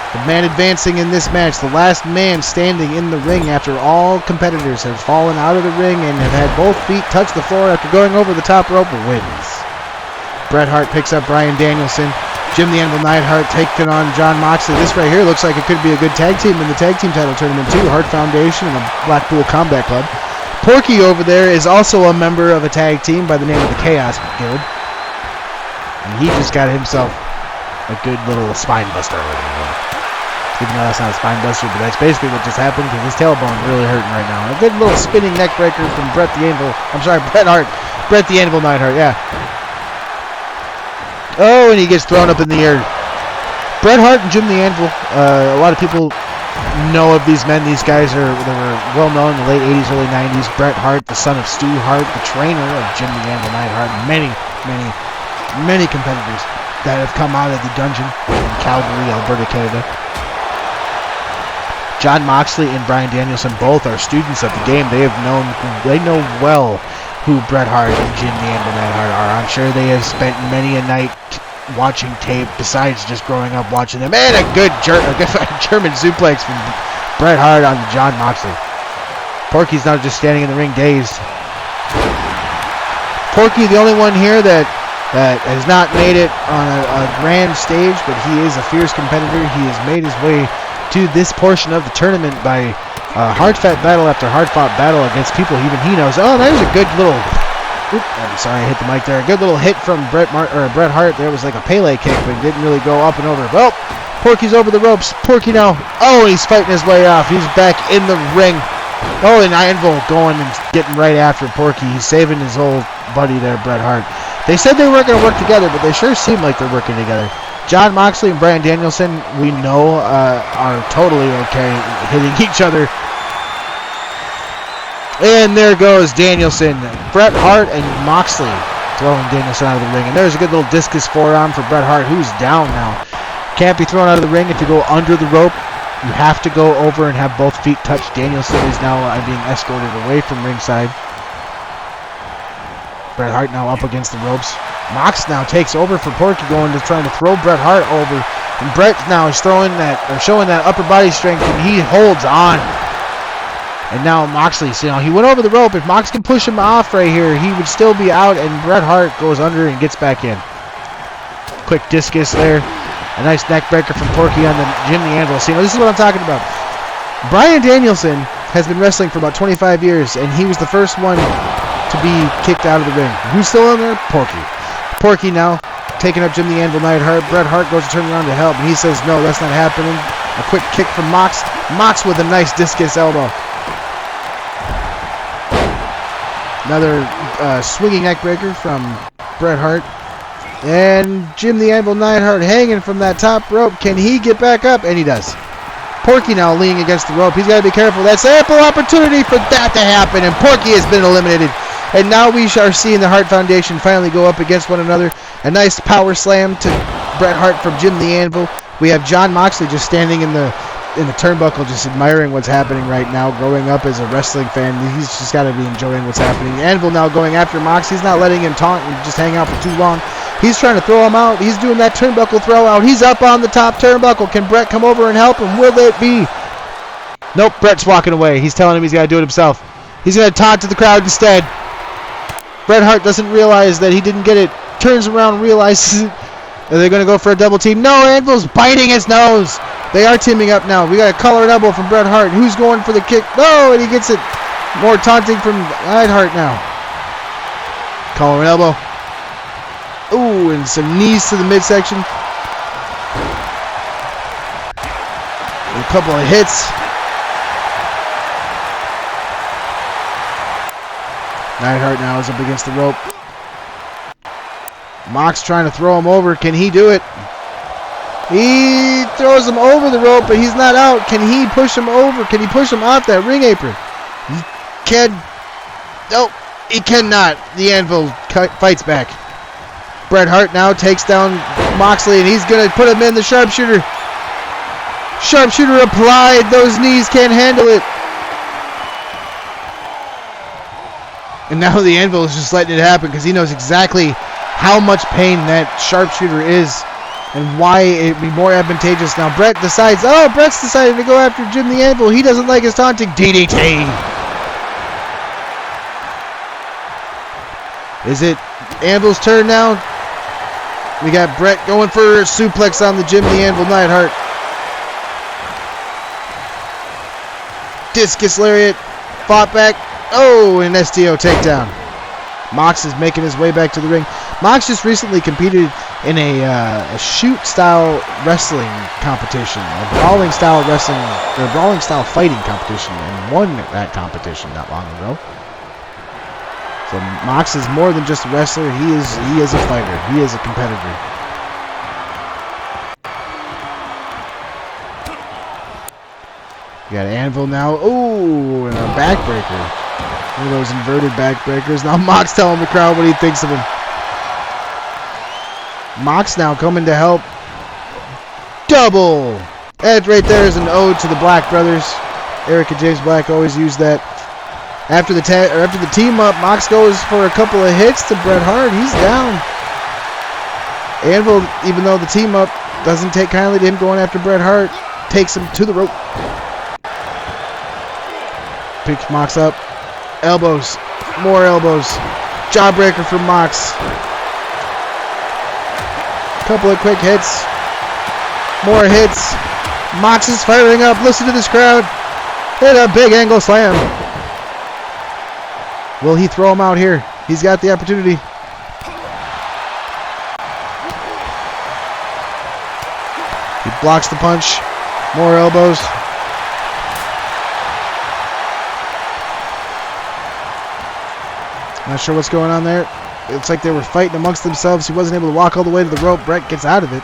the man advancing in this match, the last man standing in the ring after all competitors have fallen out of the ring and have had both feet touch the floor after going over the top rope, wins. Bret Hart picks up Bryan Danielson. Jim the Anvil Neidhart taking on Jon Moxley. This right here looks like it could be a good tag team in the tag team title tournament too. Hart Foundation and the Blackpool Combat Club. Porky over there is also a member of a tag team by the name of the Chaos Guild. And he just got himself a good little spine buster. Even though that's not a spine buster, but that's basically what just happened because his tailbone really hurting right now. A good little spinning neck breaker from Bret Hart. Bret the Anvil Neidhart, yeah. Oh, and he gets thrown up in the air. Bret Hart and Jim the Anvil, a lot of people know of these men. These guys they were well known in the late 80s, early 90s. Bret Hart, the son of Stu Hart, the trainer of Jim the Anvil Neidhart. Many competitors that have come out of the dungeon in Calgary, Alberta, Canada. John Moxley and Bryan Danielson both are students of the game. They know well who Bret Hart and Jim the Anvil Neidhart are. I'm sure they have spent many a night watching tape besides just growing up watching them. And a good German suplex from Bret Hart on John Moxley. Porky's now just standing in the ring dazed. Porky, the only one here that has not made it on a grand stage, but he is a fierce competitor. He has made his way to this portion of the tournament by hard-fought battle after hard-fought battle against people even he knows. Oh, that was a good little... I'm sorry, I hit the mic there. A good little hit from Bret Hart. There was like a Pele kick, but it didn't really go up and over. Well, Porky's over the ropes. Porky now. Oh, he's fighting his way off. He's back in the ring. Oh, and Anvil going and getting right after Porky. He's saving his old buddy there, Bret Hart. They said they weren't going to work together, but they sure seem like they're working together. John Moxley and Bryan Danielson, we know, are totally okay hitting each other. And there goes Danielson. Bret Hart and Moxley throwing Danielson out of the ring. And there's a good little discus forearm for Bret Hart, who's down now. Can't be thrown out of the ring if you go under the rope. You have to go over and have both feet touch. Danielson is now being escorted away from ringside. Bret Hart now up against the ropes. Mox now takes over for Porky, going to trying to throw Bret Hart over. And Bret now is showing that upper body strength, and he holds on. And now Moxley, he went over the rope. If Mox can push him off right here, he would still be out, and Bret Hart goes under and gets back in. Quick discus there. A nice neck breaker from Porky on the Jim the Anvil. This is what I'm talking about. Bryan Danielson has been wrestling for about 25 years, and he was the first one to be kicked out of the ring. Who's still in there? Porky. Porky now taking up Jim the Anvil Neidhart. Bret Hart goes to turn around to help, and he says, no, that's not happening. A quick kick from Mox. Mox with a nice discus elbow. Another swinging neck breaker from Bret Hart. And Jim the Anvil Neidhart hanging from that top rope. Can he get back up? And he does. Porky now leaning against the rope. He's got to be careful. That's ample opportunity for that to happen. And Porky has been eliminated. And now we are seeing the Hart Foundation finally go up against one another. A nice power slam to Bret Hart from Jim the Anvil. We have John Moxley just standing in the turnbuckle, just admiring what's happening right now. Growing up as a wrestling fan, he's just got to be enjoying what's happening. Anvil now going after Mox. He's not letting him taunt and just hang out for too long. He's trying to throw him out. He's doing that turnbuckle throw out. He's up on the top turnbuckle. Can Bret come over and help him? Will it be? Nope, Bret's walking away. He's telling him he's got to do it himself. He's going to taunt to the crowd instead. Bret Hart doesn't realize that he didn't get it. Turns around and realizes it. Are they going to go for a double team? No, Anvil's biting his nose. They are teaming up now. We got a collar and elbow from Bret Hart. Who's going for the kick? No, and he gets it. More taunting from Neidhart now. Collar and elbow. Ooh, and some knees to the midsection. A couple of hits. Neidhart now is up against the rope. Mox trying to throw him over. Can he do it? He throws him over the rope, but he's not out. Can he push him over? Can he push him off that ring apron? He can. Nope, he cannot. The Anvil fights back. Bret Hart now takes down Moxley, and he's going to put him in the sharpshooter. Sharpshooter applied. Those knees can't handle it. And now the Anvil is just letting it happen because he knows exactly how much pain that sharpshooter is and why it'd be more advantageous. Now Bret's decided to go after Jim the Anvil. He doesn't like his taunting. DDT. Is it Anvil's turn now? We got Bret going for a suplex on the Jim the Anvil Neidhart. Discus lariat. Fought back. Oh, an STO takedown. Mox is making his way back to the ring. Mox just recently competed in a shoot-style wrestling competition, a brawling-style fighting competition, and won that competition not long ago. So Mox is more than just a wrestler. He is a fighter. He is a competitor. We got Anvil now. Ooh, and a backbreaker. One of those inverted backbreakers. Now Mox telling the crowd what he thinks of him. Mox now coming to help. Double. That right there is an ode to the Black brothers. Eric and James Black always use that. After the team up, Mox goes for a couple of hits to Bret Hart. He's down. Anvil, even though the team up doesn't take kindly to him going after Bret Hart, takes him to the rope. Picks Mox up. Elbows. More elbows. Jawbreaker from Mox. Couple of quick hits. More hits. Mox is firing up. Listen to this crowd. Hit a big angle slam. Will he throw him out here? He's got the opportunity. He blocks the punch. More elbows. Not sure what's going on there. It's like they were fighting amongst themselves. He wasn't able to walk all the way to the rope. Bret gets out of it.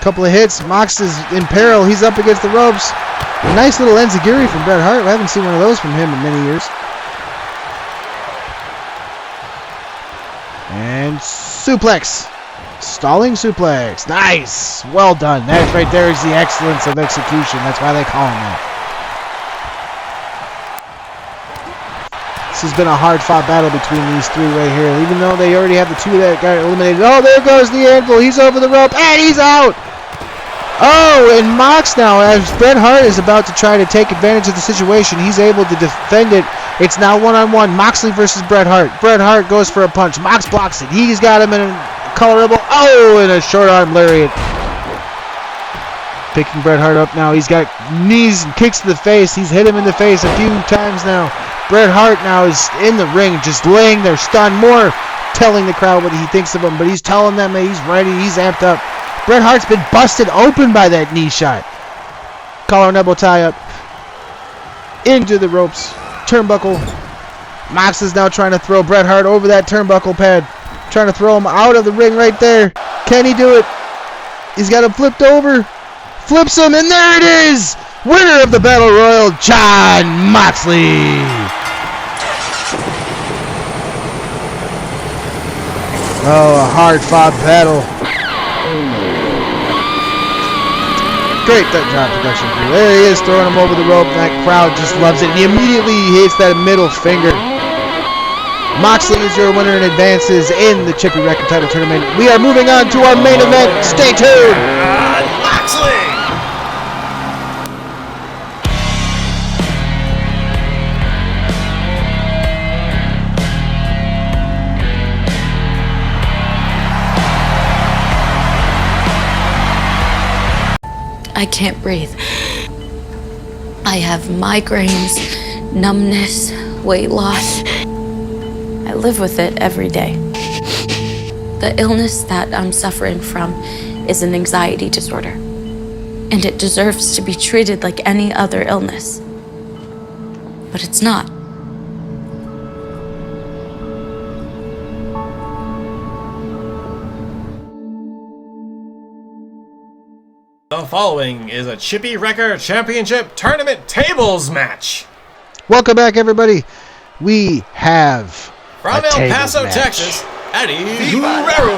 Couple of hits. Mox is in peril. He's up against the ropes. A nice little enziguri from Bret Hart. I haven't seen one of those from him in many years. And suplex. Stalling suplex. Nice. Well done. That right there is the excellence of execution. That's why they call him that. This has been a hard-fought battle between these three right here. Even though they already have the two that got eliminated. Oh, there goes the Anvil. He's over the rope, and he's out. Oh, and Mox now, as Bret Hart is about to try to take advantage of the situation, he's able to defend it. It's now one-on-one. Moxley versus Bret Hart. Bret Hart goes for a punch. Mox blocks it. He's got him in a collar elbow. Oh, and a short arm lariat. Picking Bret Hart up now. He's got knees and kicks to the face. He's hit him in the face a few times now. Bret Hart now is in the ring, just laying there stunned, more telling the crowd what he thinks of him, but he's telling them that he's ready, he's amped up. Bret Hart's been busted open by that knee shot. Collar and elbow tie up. Into the ropes. Turnbuckle. Mox is now trying to throw Bret Hart over that turnbuckle pad. Trying to throw him out of the ring right there. Can he do it? He's got him flipped over. Flips him, and there it is! Winner of the Battle Royal, Jon Moxley! Oh, a hard-fought battle. Great job, production crew. There he is, throwing him over the rope. That crowd just loves it. And he immediately hits that middle finger. Moxley is your winner and advances in the Chippy Record Title Tournament. We are moving on to our main event. Stay tuned! Moxley! I can't breathe. I have migraines, numbness, weight loss. I live with it every day. The illness that I'm suffering from is an anxiety disorder, and it deserves to be treated like any other illness. But it's not. The following is a Chippy Record Championship Tournament Tables match. Welcome back, everybody. We have From a El tables Paso, match. Texas, Eddie Guerrero.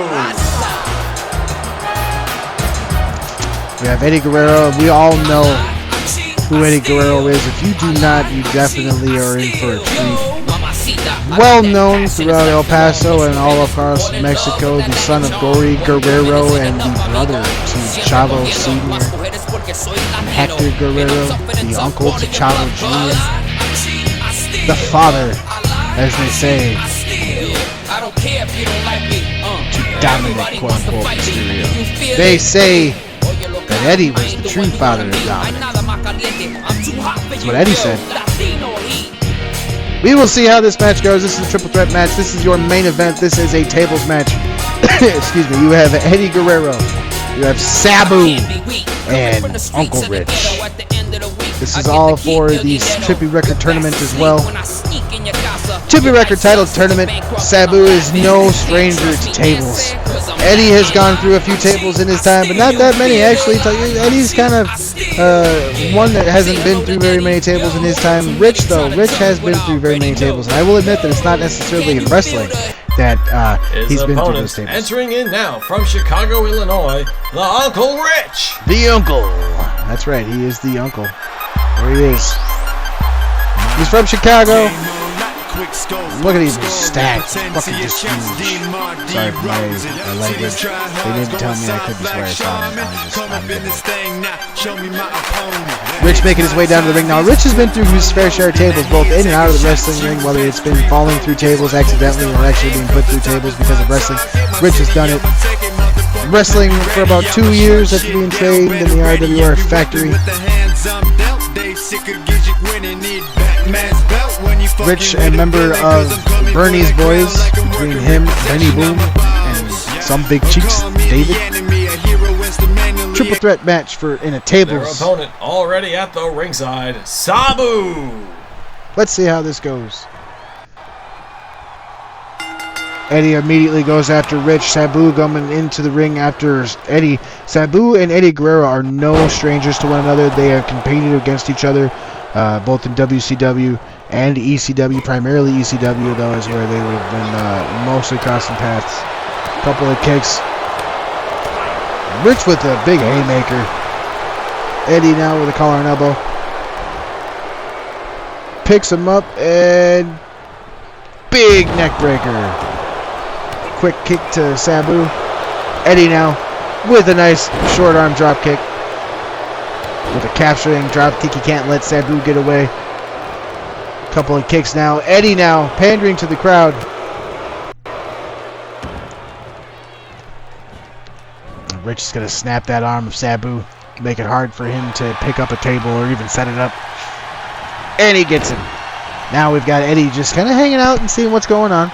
We have Eddie Guerrero. We all know who Eddie Guerrero is. If you do not, you definitely are in for a treat. Well known throughout El Paso and all across Mexico, the son of Gory Guerrero and the brother to Chavo Sr. Hector Guerrero, the uncle to Chavo Jr. The father, as they say, to Dominic, quote-unquote, Mysterio. They say that Eddie was the true father of Dominic. That's what Eddie said. We will see how this match goes. This is a triple threat match. This is your main event. This is a tables match. Excuse me. You have Eddie Guerrero. You have Sabu and Uncle Rich. This is all for the Chippy Record Tournament as well. Chippy Record Title Tournament. Sabu is no stranger to tables. Eddie has gone through a few tables in his time, but not that many actually. Eddie's kind of one that hasn't been through very many tables in his time. Rich, though. Rich has been through very many tables. And I will admit that it's not necessarily in wrestling that he's been through those tables. Entering in now from Chicago, Illinois, the Uncle Rich. The Uncle. That's right. He is the Uncle. There he is. He's from Chicago. Look at him stacked. Fucking just huge. Sorry for my language. They didn't tell me I couldn't swear, so I'm good. Rich making his way down to the ring now. Rich has been through his fair share of tables, both in and out of the wrestling ring, whether it's been falling through tables accidentally or actually being put through tables because of wrestling. Rich has done it. Wrestling for about 2 years after being trained in the RWR factory. Rich, a member of Bernie's Boys, between him, Benny Boom, and some big cheeks, David. Triple threat match in a tables. Their opponent already at the ringside, Sabu. Let's see how this goes. Eddie immediately goes after Rich. Sabu coming into the ring after Eddie. Sabu and Eddie Guerrero are no strangers to one another. They have competed against each other, both in WCW and ECW. Primarily ECW, though, is where they would have been mostly crossing paths. Couple of kicks. Rich with a big haymaker. Eddie now with a collar and elbow. Picks him up and big neck breaker. Quick kick to Sabu. Eddie now with a nice short arm drop kick. With a capturing drop kick, he can't let Sabu get away. Couple of kicks now. Eddie now pandering to the crowd. Rich is going to snap that arm of Sabu. Make it hard for him to pick up a table or even set it up. And he gets him. Now we've got Eddie just kind of hanging out and seeing what's going on.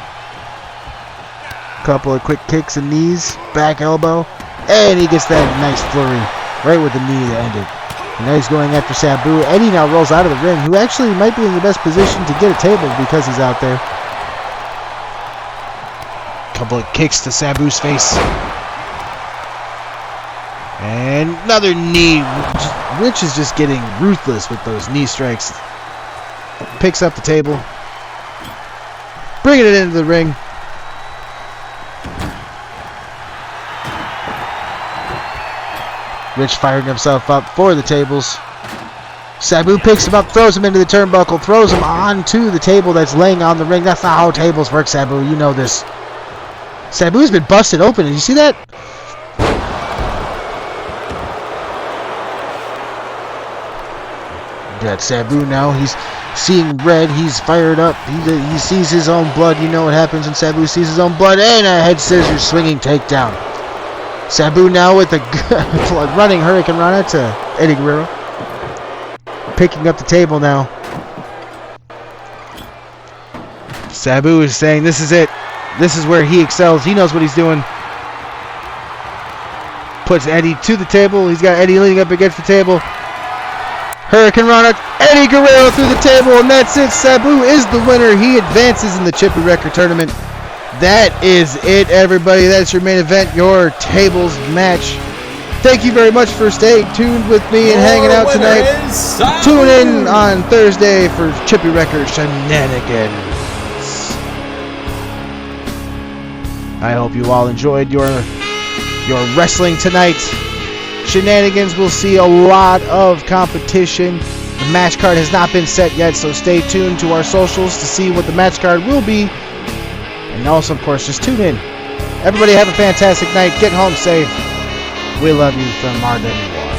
Couple of quick kicks and knees, back elbow, and he gets that nice flurry right with the knee to end it. And now he's going after Sabu. Eddie now rolls out of the ring, who actually might be in the best position to get a table because he's out there. Couple of kicks to Sabu's face. And another knee. Rich is just getting ruthless with those knee strikes. Picks up the table. Bringing it into the ring. Rich firing himself up for the tables. Sabu picks him up, throws him into the turnbuckle, throws him onto the table that's laying on the ring. That's not how tables work, Sabu. You know this. Sabu's been busted open. Did you see that? Got Sabu now. He's seeing red. He's fired up. He sees his own blood. You know what happens when Sabu sees his own blood. And a head scissors swinging takedown. Sabu now with the running Hurricane Rana to Eddie Guerrero. Picking up the table now. Sabu is saying this is it. This is where he excels. He knows what he's doing. Puts Eddie to the table. He's got Eddie leaning up against the table. Hurricane Rana, Eddie Guerrero through the table, and that's it. Sabu is the winner. He advances in the Chippy Record Tournament. That is it, everybody. That's your main event, your tables match. Thank you very much for staying tuned with me and hanging out tonight. Tune in on Thursday for Chippy Record Shenanigans. I hope you all enjoyed your wrestling tonight. Shenanigans will see a lot of competition. The match card has not been set yet, so stay tuned to our socials to see what the match card will be. And also, of course, just tune in. Everybody have a fantastic night. Get home safe. We love you from RWR.